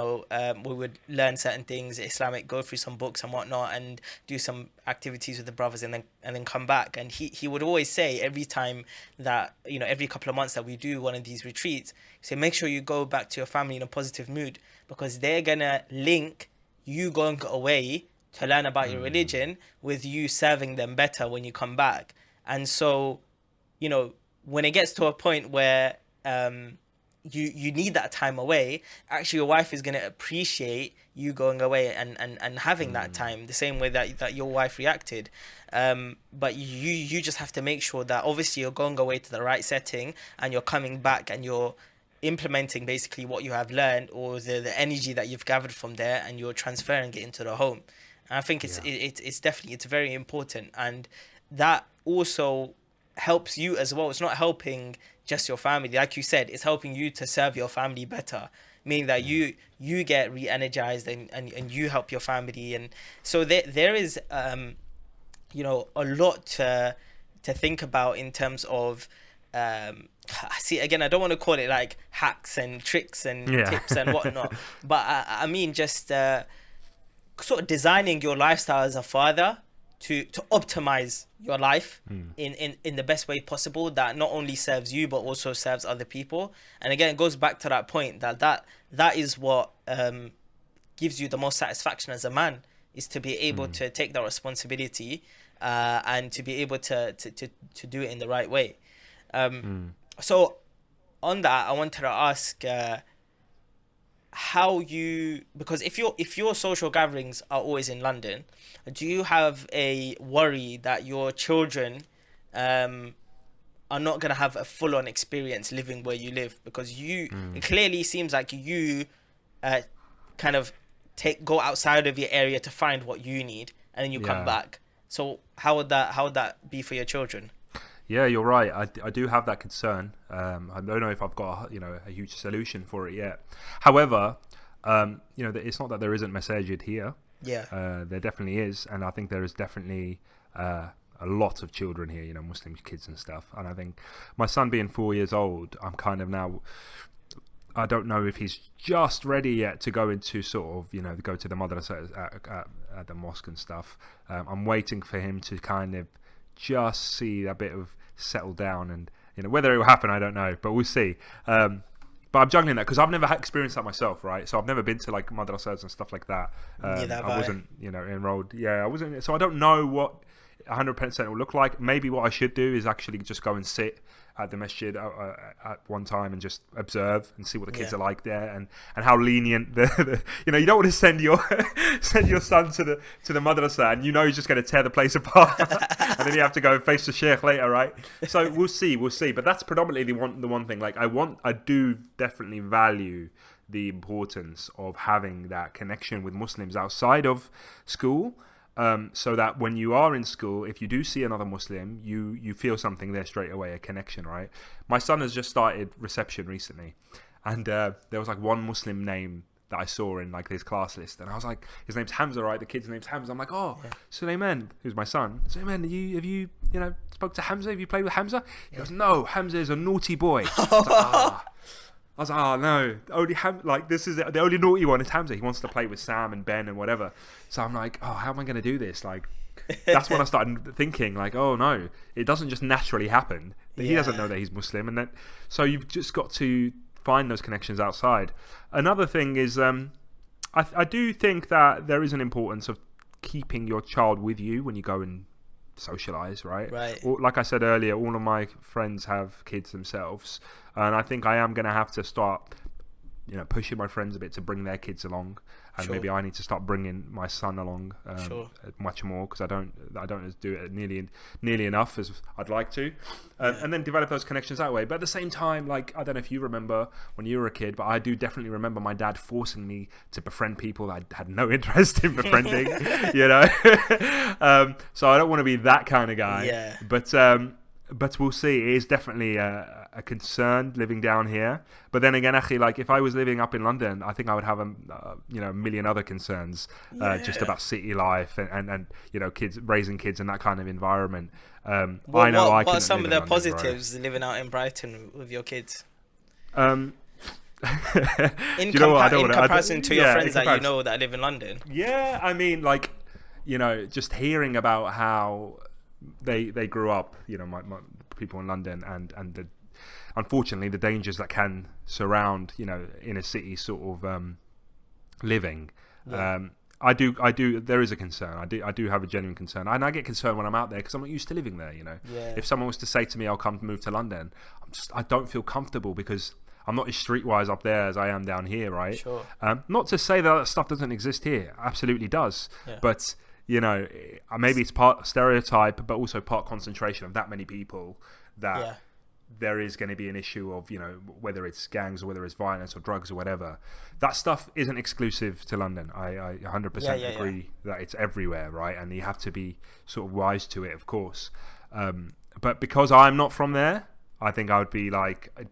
would learn certain things, Islamic, go through some books and whatnot, and do some activities with the brothers, and then come back. And he would always say every time that every couple of months that we do one of these retreats, say make sure you go back to your family in a positive mood, because they're gonna link you going away to learn about your religion with you serving them better when you come back. And so when it gets to a point where you need that time away, actually your wife is going to appreciate you going away and having that time the same way that your wife reacted. But you just have to make sure that obviously you're going away to the right setting and you're coming back and you're implementing basically what you have learned, or the energy that you've gathered from there, and you're transferring it into the home. And I think it's definitely, it's very important, and that also helps you as well. It's not helping just your family, like you said, it's helping you to serve your family better, meaning that you get re-energized and you help your family. And so there is a lot to think about in terms of see, again, I don't want to call it like hacks and tricks and tips and whatnot, but I mean just sort of designing your lifestyle as a father to optimize your life in the best way possible, that not only serves you but also serves other people. And again, it goes back to that point that is what gives you the most satisfaction as a man, is to be able to take that responsibility and to be able to do it in the right way. So on that, I wanted to ask how you, because if your social gatherings are always in London, do you have a worry that your children are not going to have a full-on experience living where you live? Because it clearly seems like you kind of go outside of your area to find what you need, and then you come back. So how would that be for your children? Yeah, you're right. I do have that concern. I don't know if I've got a huge solution for it yet. However, it's not that there isn't masajid here. Yeah. There definitely is, and I think there is definitely a lot of children here, Muslim kids and stuff. And I think my son being 4 years old, I'm kind of now, I don't know if he's just ready yet to go into sort of, go to the madrasa at the mosque and stuff. I'm waiting for him to kind of just see a bit of settle down, and whether it will happen, I don't know, but we'll see. But I'm juggling that because I've never experienced that myself, right? So I've never been to like madrasas and stuff like that. I wasn't enrolled. I wasn't, so I don't know what 100% will look like. Maybe what I should do is actually just go and sit at the masjid at one time and just observe and see what the kids are like there, and how lenient the you don't want to send your son to the madrasa and he's just going to tear the place apart and then you have to go and face the sheikh later, right? So we'll see, but that's predominantly the one thing. Like I do definitely value the importance of having that connection with Muslims outside of school. So that when you are in school, if you do see another Muslim, you feel something there straight away, a connection, right? My son has just started reception recently, and there was like one Muslim name that I saw in like his class list, and I was like, his name's Hamza, right? The kid's name's Hamza. I'm like, oh, Suleiman, who's my son. Suleiman, have you spoke to Hamza? Have you played with Hamza? He goes, no, Hamza is a naughty boy. I was like, oh no, this is the only naughty one is Hamza. He wants to play with Sam and Ben and whatever. So I'm like, oh, how am I going to do this? Like, that's when I started thinking, like, oh no, it doesn't just naturally happen. He doesn't know that he's Muslim, and so you've just got to find those connections outside. Another thing is, I do think that there is an importance of keeping your child with you when you go and socialize, right? Like I said earlier, all of my friends have kids themselves, and I think I am going to have to start pushing my friends a bit to bring their kids along, and maybe I need to start bringing my son along much more, because I don't do it nearly enough as I'd like to, and then develop those connections that way. But at the same time, like, I don't know if you remember when you were a kid, but I do definitely remember my dad forcing me to befriend people that I had no interest in befriending. So I don't want to be that kind of guy. But we'll see. It is definitely a concern living down here. But then again, Akhi, like, if I was living up in London, I think I would have a million other concerns just about city life and kids, raising kids in that kind of environment. What are some of the positives living out in Brighton with your kids? In comparison to your friends that that live in London. Yeah, I mean, like, just hearing about how they grew up, my people in London, and unfortunately the dangers that can surround in a city sort of living. I do there is a concern. I do have a genuine concern, and I get concerned when I'm out there because I'm not used to living there. If someone was to say to me, I'll come move to London, I don't feel comfortable because I'm not as streetwise up there as I am down here, right? Sure. Not to say that stuff doesn't exist here, absolutely does, but maybe it's part stereotype, but also part concentration of that many people that there is going to be an issue of, whether it's gangs or whether it's violence or drugs or whatever. That stuff isn't exclusive to London. I 100% agree that it's everywhere, right? And you have to be sort of wise to it, of course. But because I'm not from there, I think I would be like, I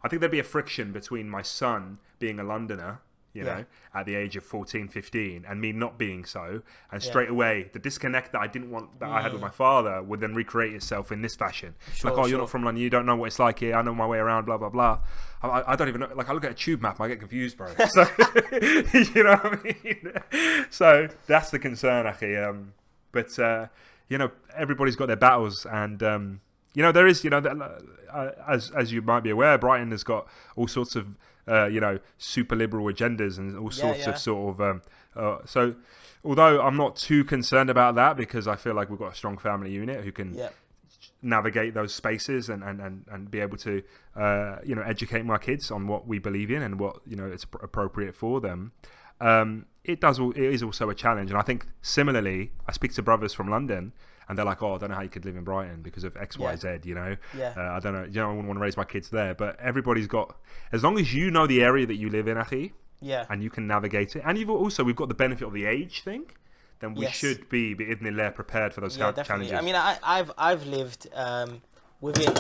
think there'd be a friction between my son being a Londoner, at the age of 14, 15, and me not being so. And straight away, the disconnect that I didn't want, that I had with my father, would then recreate itself in this fashion. You're not from London, you don't know what it's like here, I know my way around, blah, blah, blah. I don't even know, like, I look at a tube map, I get confused, bro. So, you know what I mean? So, that's the concern, Akhi. But, everybody's got their battles, and, there is, as you might be aware, Brighton has got all sorts of, super liberal agendas and all sorts of sort of so although I'm not too concerned about that, because I feel like we've got a strong family unit who can navigate those spaces and be able to educate my kids on what we believe in and what it's appropriate for them. It is also a challenge, and I think similarly I speak to brothers from London and they're like, oh, I don't know how you could live in Brighton because of X, Y, Z, I don't know, I wouldn't want to raise my kids there. But everybody's got, as long as you know the area that you live in, Akhi, and you can navigate it, and we've got the benefit of the age thing, then we should be bi'idhnillah prepared for those challenges. I mean, I've lived within.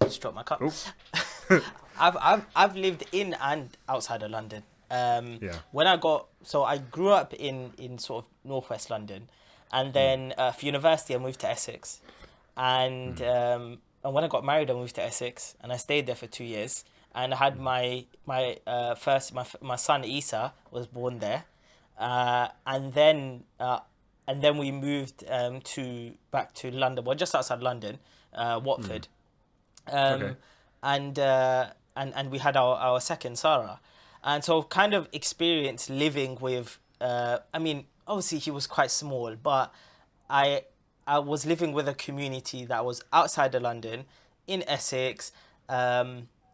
Just dropped my cup. I've lived in and outside of London. When I grew up in sort of northwest London. And then for university, I moved to Essex, and when I got married, I moved to Essex, and I stayed there for 2 years. And I had my son Isa was born there, and then we moved back to London, well, just outside London, Watford, and we had our second, Sarah, and so I've kind of experienced living with. Obviously, he was quite small, but I was living with a community that was outside of London, in Essex,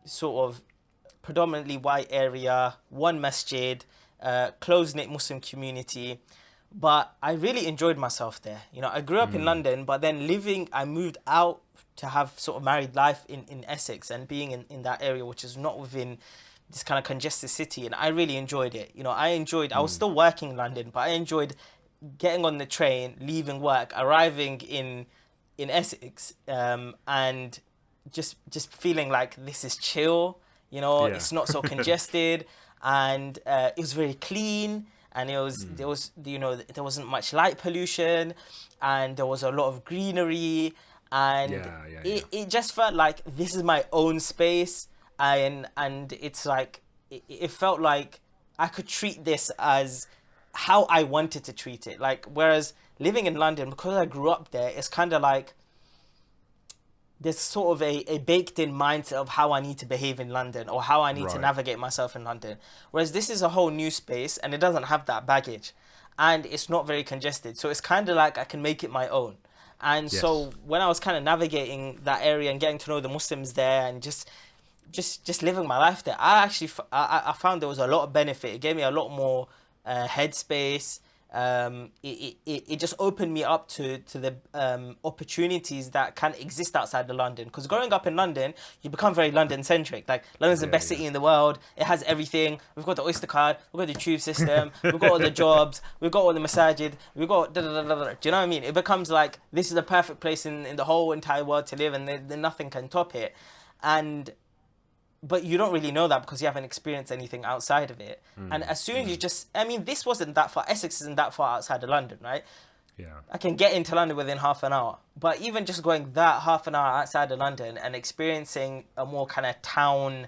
sort of predominantly white area, one masjid, close-knit Muslim community. But I really enjoyed myself there. I grew up in London, but then I moved out to have sort of married life in Essex, and being in that area, which is not within this kind of congested city, and I really enjoyed it. I was still working in London, but I enjoyed getting on the train, leaving work, arriving in Essex, and just feeling like this is chill. It's not so congested, and it was very clean, and there was there wasn't much light pollution, and there was a lot of greenery, and it just felt like this is my own space, and it's like it felt like I could treat this as how I wanted to treat it. Like, whereas living in London, because I grew up there, it's kind of like there's sort of a baked in mindset of how I need to behave in London, or how I need to navigate myself in London. Whereas this is a whole new space, and it doesn't have that baggage, and it's not very congested. So it's kind of like I can make it my own. And so when I was kind of navigating that area and getting to know the Muslims there, and just living my life there, I found there was a lot of benefit. It gave me a lot more headspace. It just opened me up to the opportunities that can exist outside of London. Because growing up in London, you become very London centric. Like, London's the best city in the world. It has everything. We've got the Oyster card. We've got the tube system. We've got all the jobs. We've got all the masajid. We've got da da da da. Do you know what I mean? It becomes like this is the perfect place in the whole entire world to live, and then nothing can top it. But you don't really know that because you haven't experienced anything outside of it. And as soon as this wasn't that far. Essex isn't that far outside of London, right? Yeah. I can get into London within half an hour. But even just going that half an hour outside of London and experiencing a more kind of town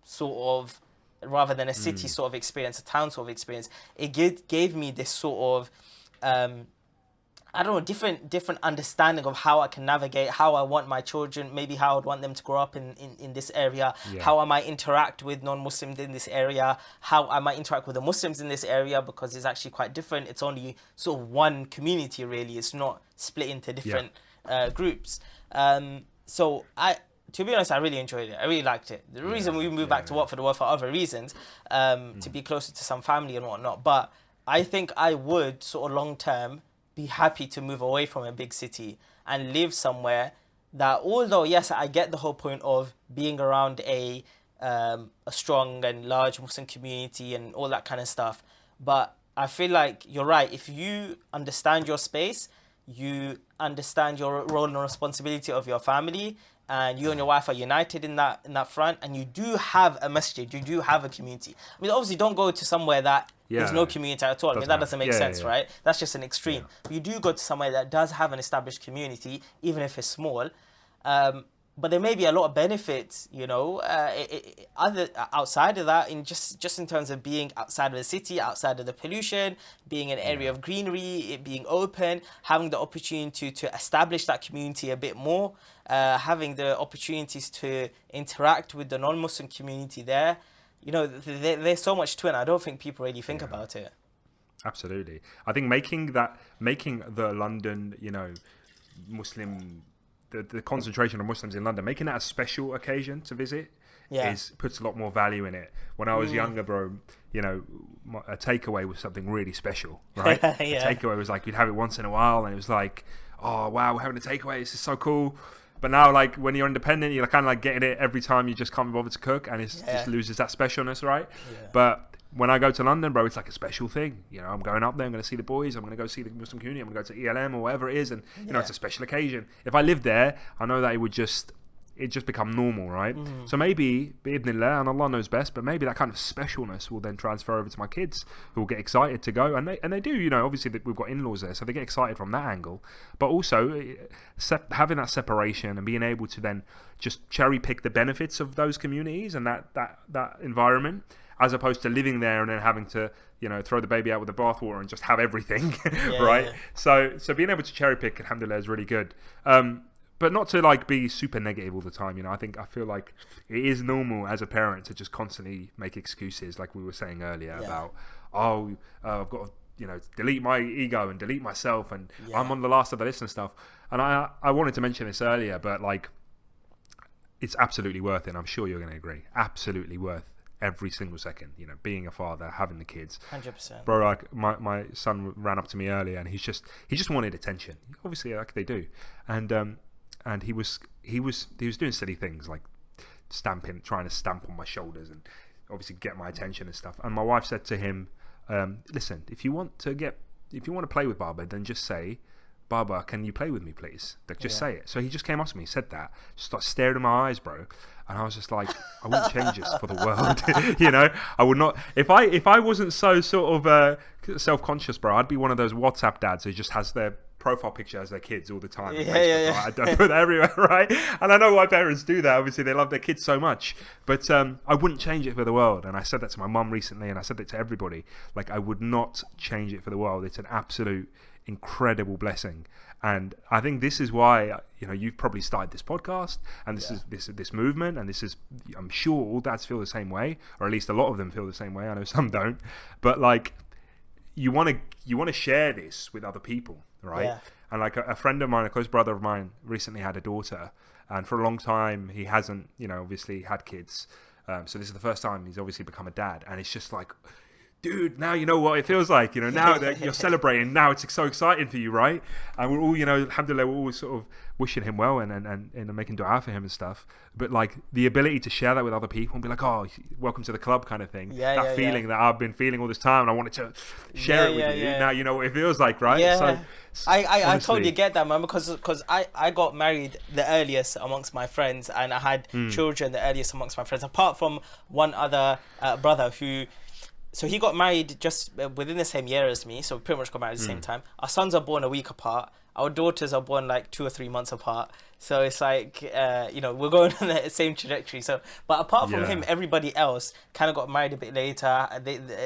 sort of, rather than a city sort of experience, a town sort of experience, it gave me this sort of, I don't know, different understanding of how I can navigate, how I want my children, maybe how I'd want them to grow up in this area, how I might interact with non-Muslims in this area, how I might interact with the Muslims in this area, because it's actually quite different. It's only sort of one community, really. It's not split into different groups. So to be honest, I really enjoyed it. I really liked it. The reason we moved back to Watford were for other reasons, to be closer to some family and whatnot. But I think I would sort of long term be happy to move away from a big city and live somewhere that, although yes, I get the whole point of being around a strong and large Muslim community and all that kind of stuff, but I feel like you're right. If you understand your space, you understand your role and responsibility of your family, and you and your wife are united in that front, and you do have a masjid, you do have a community. I mean, obviously, don't go to somewhere that there's no community at all. I mean, that doesn't make sense, right? That's just an extreme. But you do go to somewhere that does have an established community, even if it's small. But there may be a lot of benefits, other outside of that, in just in terms of being outside of the city, outside of the pollution, being an area of greenery, it being open, having the opportunity to establish that community a bit more, having the opportunities to interact with the non-Muslim community there. There's so much to it. I don't think people really think about it. Absolutely. I think making the London, Muslim, the concentration of Muslims in London, making that a special occasion to visit puts a lot more value in it. When I was younger, bro, a takeaway was something really special, right? A takeaway was like, you'd have it once in a while, and it was like, oh wow, we're having a takeaway, this is so cool. But now, like, when you're independent, you're kind of like getting it every time. You just can't be bothered to cook, and it just loses that specialness, right? But when I go to London, bro, it's like a special thing. I'm going up there, I'm going to see the boys, I'm going to go see the Muslim community, I'm going to go to ELM or whatever it is, and it's a special occasion. If I lived there, I know that it just become normal, right? So maybe, bi'idhnillah, and Allah knows best, but maybe that kind of specialness will then transfer over to my kids, who will get excited to go, and they do, obviously we've got in-laws there, so they get excited from that angle, but also having that separation and being able to then just cherry pick the benefits of those communities and that environment, as opposed to living there and then having to, throw the baby out with the bathwater and just have everything, right? Yeah. So being able to cherry pick, alhamdulillah, is really good. But not to like be super negative all the time. I feel like it is normal as a parent to just constantly make excuses, like we were saying earlier about, I've got to, delete my ego and delete myself, and I'm on the last of the list and stuff. And I wanted to mention this earlier, but like, it's absolutely worth it. And I'm sure you're going to agree. Absolutely worth every single second. Being a father, having the kids. 100%. Bro, like my son ran up to me earlier, and he just wanted attention. Obviously, like they do, and he was doing silly things like trying to stamp on my shoulders and obviously get my attention and stuff. And my wife said to him, listen, if you want to play with Baba, then just say, Baba, can you play with me, please? Like, just say it. So he just came up to me, said that, just started staring in my eyes, bro. And I was just like, I wouldn't change this for the world. You know, I would not. If I wasn't so sort of self-conscious, bro, I'd be one of those WhatsApp dads who just has their profile picture as their kids all the time. Yeah, Facebook, yeah. right? I don't put that everywhere, right? And I know why parents do that. Obviously, they love their kids so much. But I wouldn't change it for the world. And I said that to my mum recently, and I said that to everybody. Like, I would not change it for the world. It's an absolute incredible blessing. And I think this is why, you know, you've probably started this podcast, and this movement, and this is, I'm sure all dads feel the same way, or at least a lot of them feel the same way. I know some don't, but like, you want to share this with other people, right? Yeah. And like a friend of mine, a close brother of mine, recently had a daughter, and for a long time he hasn't, you know, obviously had kids. So this is the first time he's obviously become a dad, and it's just like, dude, now you know what it feels like, you know, now that you're celebrating, now it's so exciting for you, right? And we're all, you know, alhamdulillah, we're always sort of wishing him well and making dua for him and stuff. But like the ability to share that with other people and be like, oh, welcome to the club kind of thing. That feeling that I've been feeling all this time, and I wanted to share it with you. Now you know what it feels like, right? Yeah. So, I totally get that, man, because I got married the earliest amongst my friends, and I had children the earliest amongst my friends, apart from one other brother who... So he got married just within the same year as me, so we pretty much got married at the same time. Our sons are born a week apart. Our daughters are born like 2 or 3 months apart. So it's like, you know, we're going on the same trajectory. So, but apart from him, everybody else kind of got married a bit later.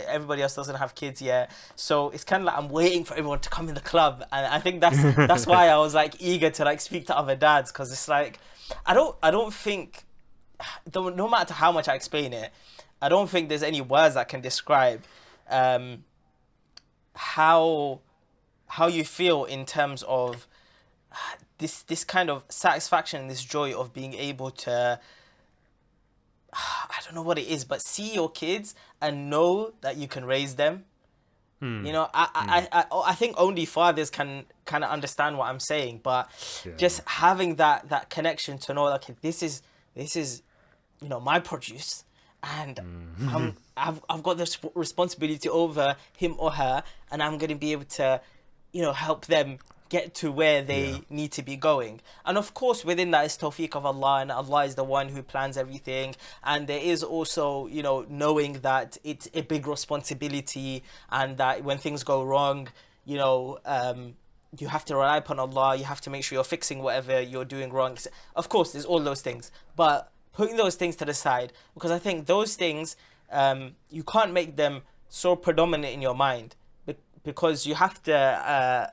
Everybody else doesn't have kids yet. So it's kind of like I'm waiting for everyone to come in the club. And I think that's why I was like eager to like speak to other dads, because it's like, I don't think, no matter how much I explain it, I don't think there's any words that can describe how you feel in terms of this kind of satisfaction and this joy of being able to, I don't know what it is, but see your kids and know that you can raise them. You know, I think only fathers can kind of understand what I'm saying, but just having that connection to know, like, this is you know, my produce. And I've got this responsibility over him or her, and I'm going to be able to, you know, help them get to where they need to be going. And of course, within that is tawfiq of Allah, and Allah is the one who plans everything. And there is also, you know, knowing that it's a big responsibility, and that when things go wrong, you know, you have to rely upon Allah. You have to make sure you're fixing whatever you're doing wrong. Of course, there's all those things, but putting those things to the side, because I think those things, you can't make them so predominant in your mind, because you have to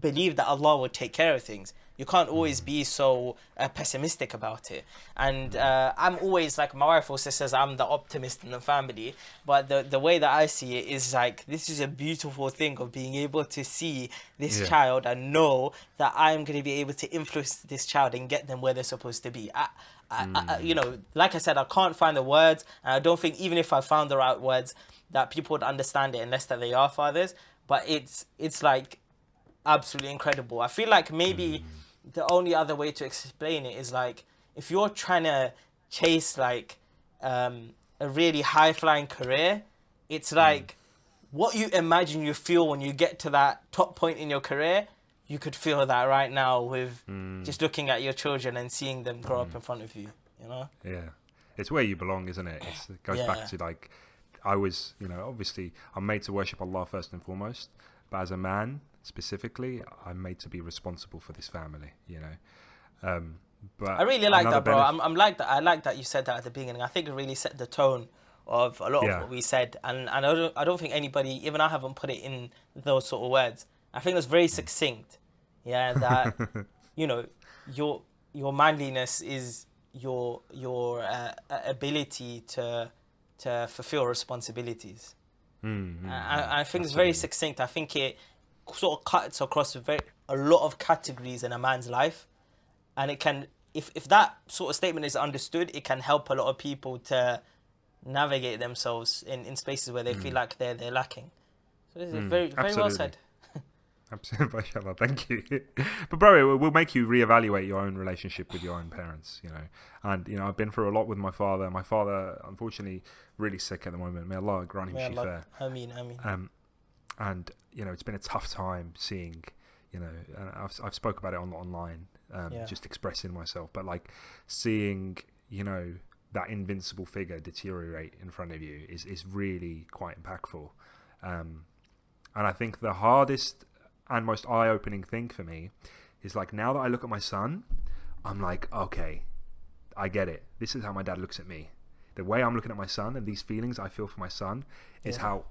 believe that Allah will take care of things. You can't always be so pessimistic about it. And I'm always, like, my wife also says I'm the optimist in the family, but the way that I see it is like, this is a beautiful thing of being able to see this child and know that I'm going to be able to influence this child and get them where they're supposed to be. I, you know, like I said, I can't find the words, and I don't think even if I found the right words that people would understand it, unless that they are fathers. But it's like absolutely incredible. I feel like maybe the only other way to explain it is like, if you're trying to chase like a really high flying career, it's like what you imagine you feel when you get to that top point in your career. You could feel that right now with just looking at your children and seeing them grow up in front of you, you know? Yeah. It's where you belong, isn't it? It goes back to, like, I was, you know, obviously I'm made to worship Allah first and foremost, but as a man specifically, I'm made to be responsible for this family, you know? But I really like that, bro. I'm like that. I like that you said that at the beginning. I think it really set the tone of a lot of what we said. And I don't think anybody, even I haven't put it in those sort of words. I think it's very succinct, that you know, your manliness is your ability to fulfill responsibilities. I think it's very succinct. I think it sort of cuts across a lot of categories in a man's life, and it can, if that sort of statement is understood, it can help a lot of people to navigate themselves in spaces where they feel like they're lacking. So this is very well said. Absolutely, mashallah, thank you. But bro, it will make you reevaluate your own relationship with your own parents, you know. And you know, I've been through a lot with my father. My father, unfortunately, really sick at the moment. May Allah grant him shifa. Ameen. And you know, it's been a tough time seeing, you know, I've spoke about it online, just expressing myself, but like seeing, that invincible figure deteriorate in front of you is really quite impactful. And I think the hardest and most eye-opening thing for me is like, now that I look at my son, I'm like, okay, I get it. This is how my dad looks at me. The way I'm looking at my son and these feelings I feel for my son is how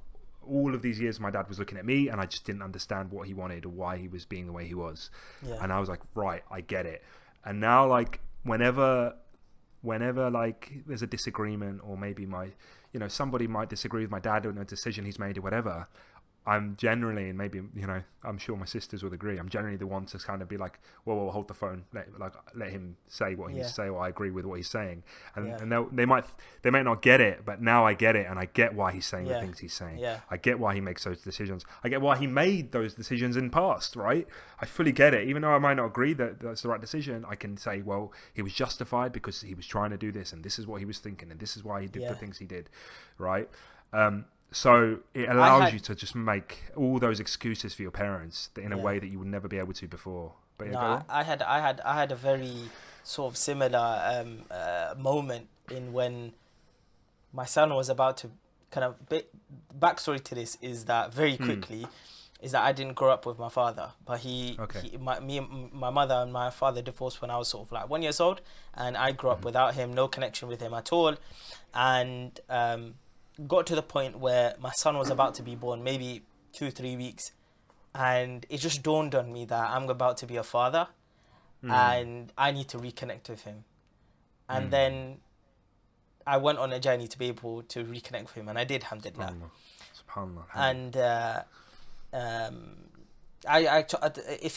all of these years my dad was looking at me, and I just didn't understand what he wanted or why he was being the way he was. And I was like, right, I get it. And now, like, whenever like there's a disagreement, or maybe somebody might disagree with my dad on a decision he's made or whatever, I'm generally, and maybe I'm sure my sisters would agree, I'm generally the one to kind of be like, whoa, hold the phone, let him say what he needs to say, or I agree with what he's saying, and they might not get it, but now I get it, and I get why he's saying the things he's saying. I get why he makes those decisions. I get why he made those decisions in past, right? I fully get it. Even though I might not agree that that's the right decision, I can say, well, he was justified because he was trying to do this, and this is what he was thinking, and this is why he did the things he did, right? So it allows you to just make all those excuses for your parents in a way that you would never be able to before. But I had a very sort of similar moment in when my son was about to kind of backstory to this is that very quickly is that I didn't grow up with my father, but my mother and my father divorced when I was sort of like 1 year old, and I grew up without him, no connection with him at all, and got to the point where my son was about to be born, maybe 2-3 weeks, and it just dawned on me that I'm about to be a father and I need to reconnect with him. And then I went on a journey to be able to reconnect with him, and I did, alhamdulillah. And if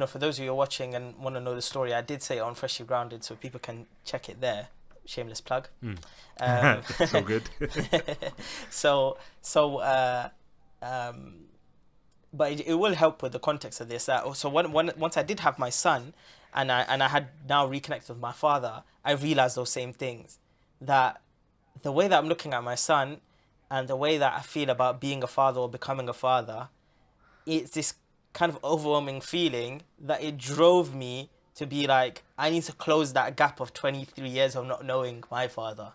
for those of you who are watching and want to know the story, I did say it on Freshly Grounded, so people can check it there. Shameless plug. So good. But it will help with the context of this. So once I did have my son, and I had now reconnected with my father, I realized those same things. That the way that I'm looking at my son, and the way that I feel about being a father or becoming a father, it's this kind of overwhelming feeling that it drove me to be like, I need to close that gap of 23 years of not knowing my father,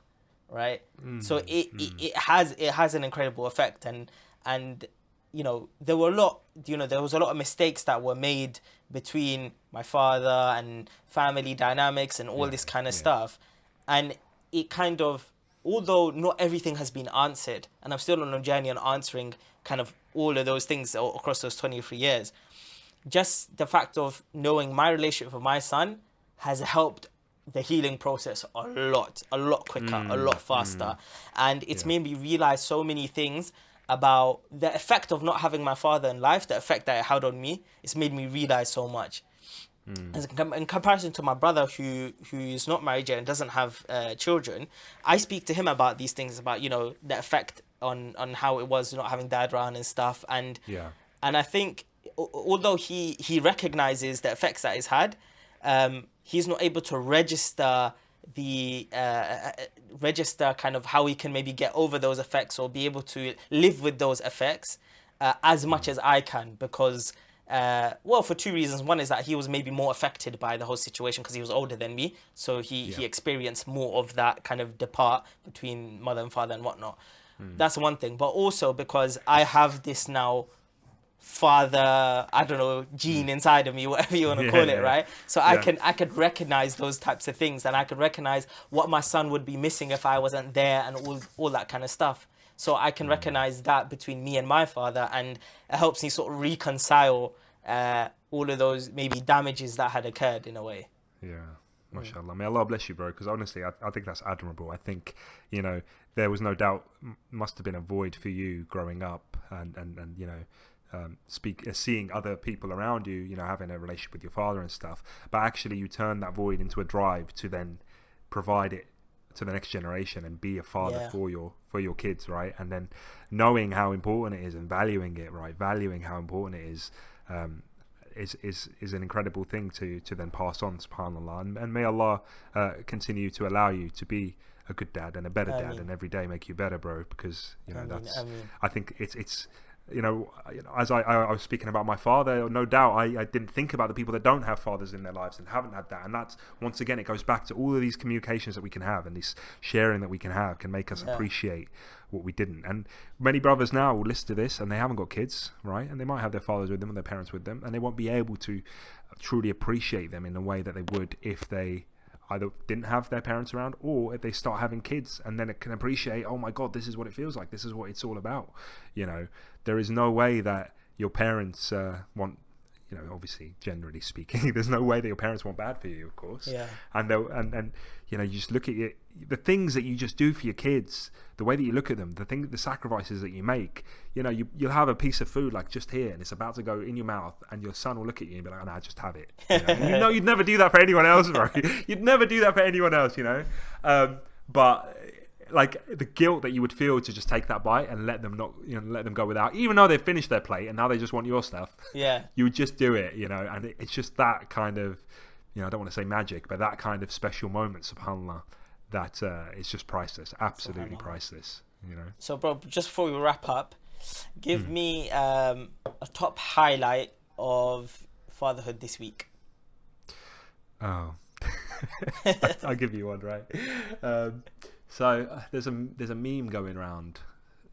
right? So it has an incredible effect, and there was a lot of mistakes that were made between my father and family dynamics and all this kind of stuff, and it kind of, although not everything has been answered, and I'm still on a journey on answering kind of all of those things across those 23 years. Just the fact of knowing my relationship with my son has helped the healing process a lot quicker, a lot faster. And it's made me realize so many things about the effect of not having my father in life, the effect that it had on me. It's made me realize so much. In comparison to my brother who is not married yet and doesn't have children, I speak to him about these things, about the effect on how it was not having dad around and stuff. And I think, although he recognizes the effects that it's had, he's not able to register kind of how he can maybe get over those effects or be able to live with those effects as much as I can, because for two reasons. One is that he was maybe more affected by the whole situation because he was older than me, so he experienced more of that kind of depart between mother and father and whatnot. That's one thing. But also because I have this now father, I don't know, gene inside of me, whatever you want to call it, right? So I could recognize those types of things, and I could recognize what my son would be missing if I wasn't there, and all that kind of stuff. So I can recognize that between me and my father, and it helps me sort of reconcile all of those maybe damages that had occurred in a way. MashaAllah. May Allah bless you, bro, because honestly I think that's admirable. I think there was no doubt must have been a void for you growing up, and seeing other people around you, having a relationship with your father and stuff, but actually you turn that void into a drive to then provide it to the next generation and be a father for your kids, right? And then knowing how important it is and valuing it, right? Valuing how important it is an incredible thing to then pass on, subhanallah. And may Allah continue to allow you to be a good dad and a better dad, and every day make you better, bro, because that's I think it's as I was speaking about my father, no doubt I didn't think about the people that don't have fathers in their lives and haven't had that. And that's, once again, it goes back to all of these communications that we can have, and this sharing that we can have can make us appreciate what we didn't. And many brothers now will listen to this and they haven't got kids, right? And they might have their fathers with them and their parents with them, and they won't be able to truly appreciate them in the way that they would if they either didn't have their parents around, or if they start having kids, and then it can appreciate, oh my God, this is what it feels like. This is what it's all about. There is no way that your parents want, obviously, generally speaking, there's no way that your parents want bad for you, of course. Yeah. And you just look at the things that you just do for your kids, the way that you look at them, the sacrifices that you make. You'll have a piece of food like just here, and it's about to go in your mouth, and your son will look at you and be like, "Oh, no, just have it." You'd never do that for anyone else, right? You'd never do that for anyone else, But like the guilt that you would feel to just take that bite and let them let them go without, even though they've finished their plate and now they just want your stuff. Yeah. You would just do it, and it's just that kind of, I don't want to say magic, but that kind of special moment, subhanAllah, that is just priceless, absolutely priceless, So, bro, just before we wrap up, give me a top highlight of fatherhood this week. Oh, I'll give you one, right? So there's a meme going around.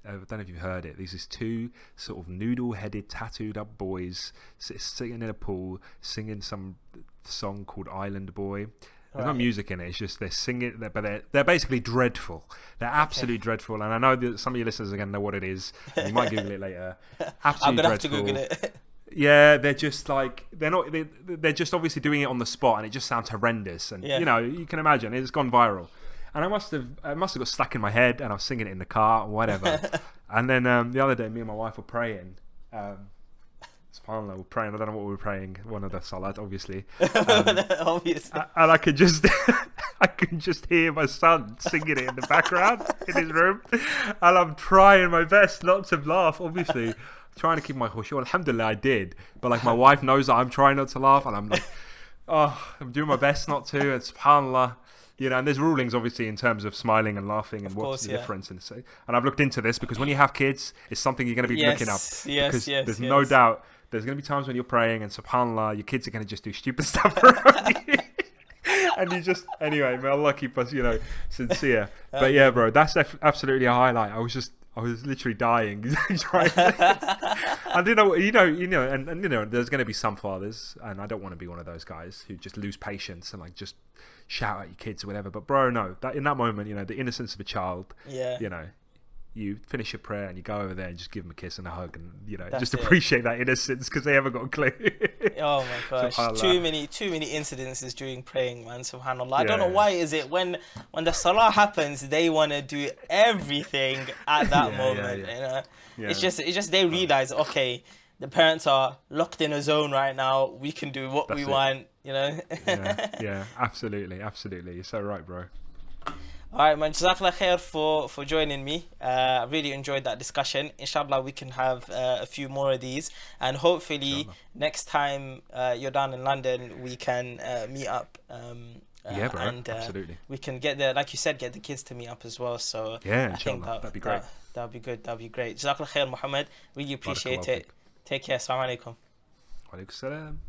I don't know if you've heard it. These two sort of noodle-headed, tattooed-up boys sitting in a pool, singing some song called Island Boy. There's no music in it. It's just they're singing, but they're basically dreadful. They're absolutely dreadful. And I know that some of your listeners are going to know what it is. And you might Google it later. Absolutely I'm gonna dreadful. have to Google it. Yeah, they're just like they're just obviously doing it on the spot, and it just sounds horrendous. And you can imagine it's gone viral. And I must have got stuck in my head, and I was singing it in the car or whatever. And then the other day, me and my wife were praying. SubhanAllah, we're praying. I don't know what we were praying. One of the salat, obviously. Obviously. And I could just hear my son singing it in the background in his room, and I'm trying my best not to laugh. Obviously, trying to keep my khushu'. Alhamdulillah, I did. But like my wife knows that I'm trying not to laugh, and I'm like, I'm doing my best not to. And SubhanAllah. And there's rulings obviously in terms of smiling and laughing and what's the difference. And I've looked into this because when you have kids, it's something you're going to be looking up. Because there's no doubt there's going to be times when you're praying and subhanAllah, your kids are going to just do stupid stuff around you. And you just, anyway, may Allah keep us, sincere. But yeah, bro, that's absolutely a highlight. I was literally dying. I didn't know, and there's going to be some fathers, and I don't want to be one of those guys who just lose patience and like just shout at your kids or whatever. But bro, no, that in that moment, the innocence of a child, you finish your prayer and you go over there and just give them a kiss and a hug, and just appreciate that innocence because they haven't got a clue. Oh my gosh, too many incidences during praying, man. SubhanAllah. I don't know why is it when the salah happens they want to do everything at that moment. It's just they realize, okay, the parents are locked in a zone right now, we can do what we want. Yeah, absolutely. You're so right, bro. Alright, man, Jazakallah khair for joining me. I really enjoyed that discussion. Inshallah, we can have a few more of these, and hopefully next time you're down in London, we can meet up. Yeah, bro, and, absolutely. We can get like you said, get the kids to meet up as well. So yeah, I think that'd be great. That'd be good. That'd be great. Jazakallah khair, Mohammed. Really appreciate it. Take care. Assalamu alaikum. Wa alaikum salam.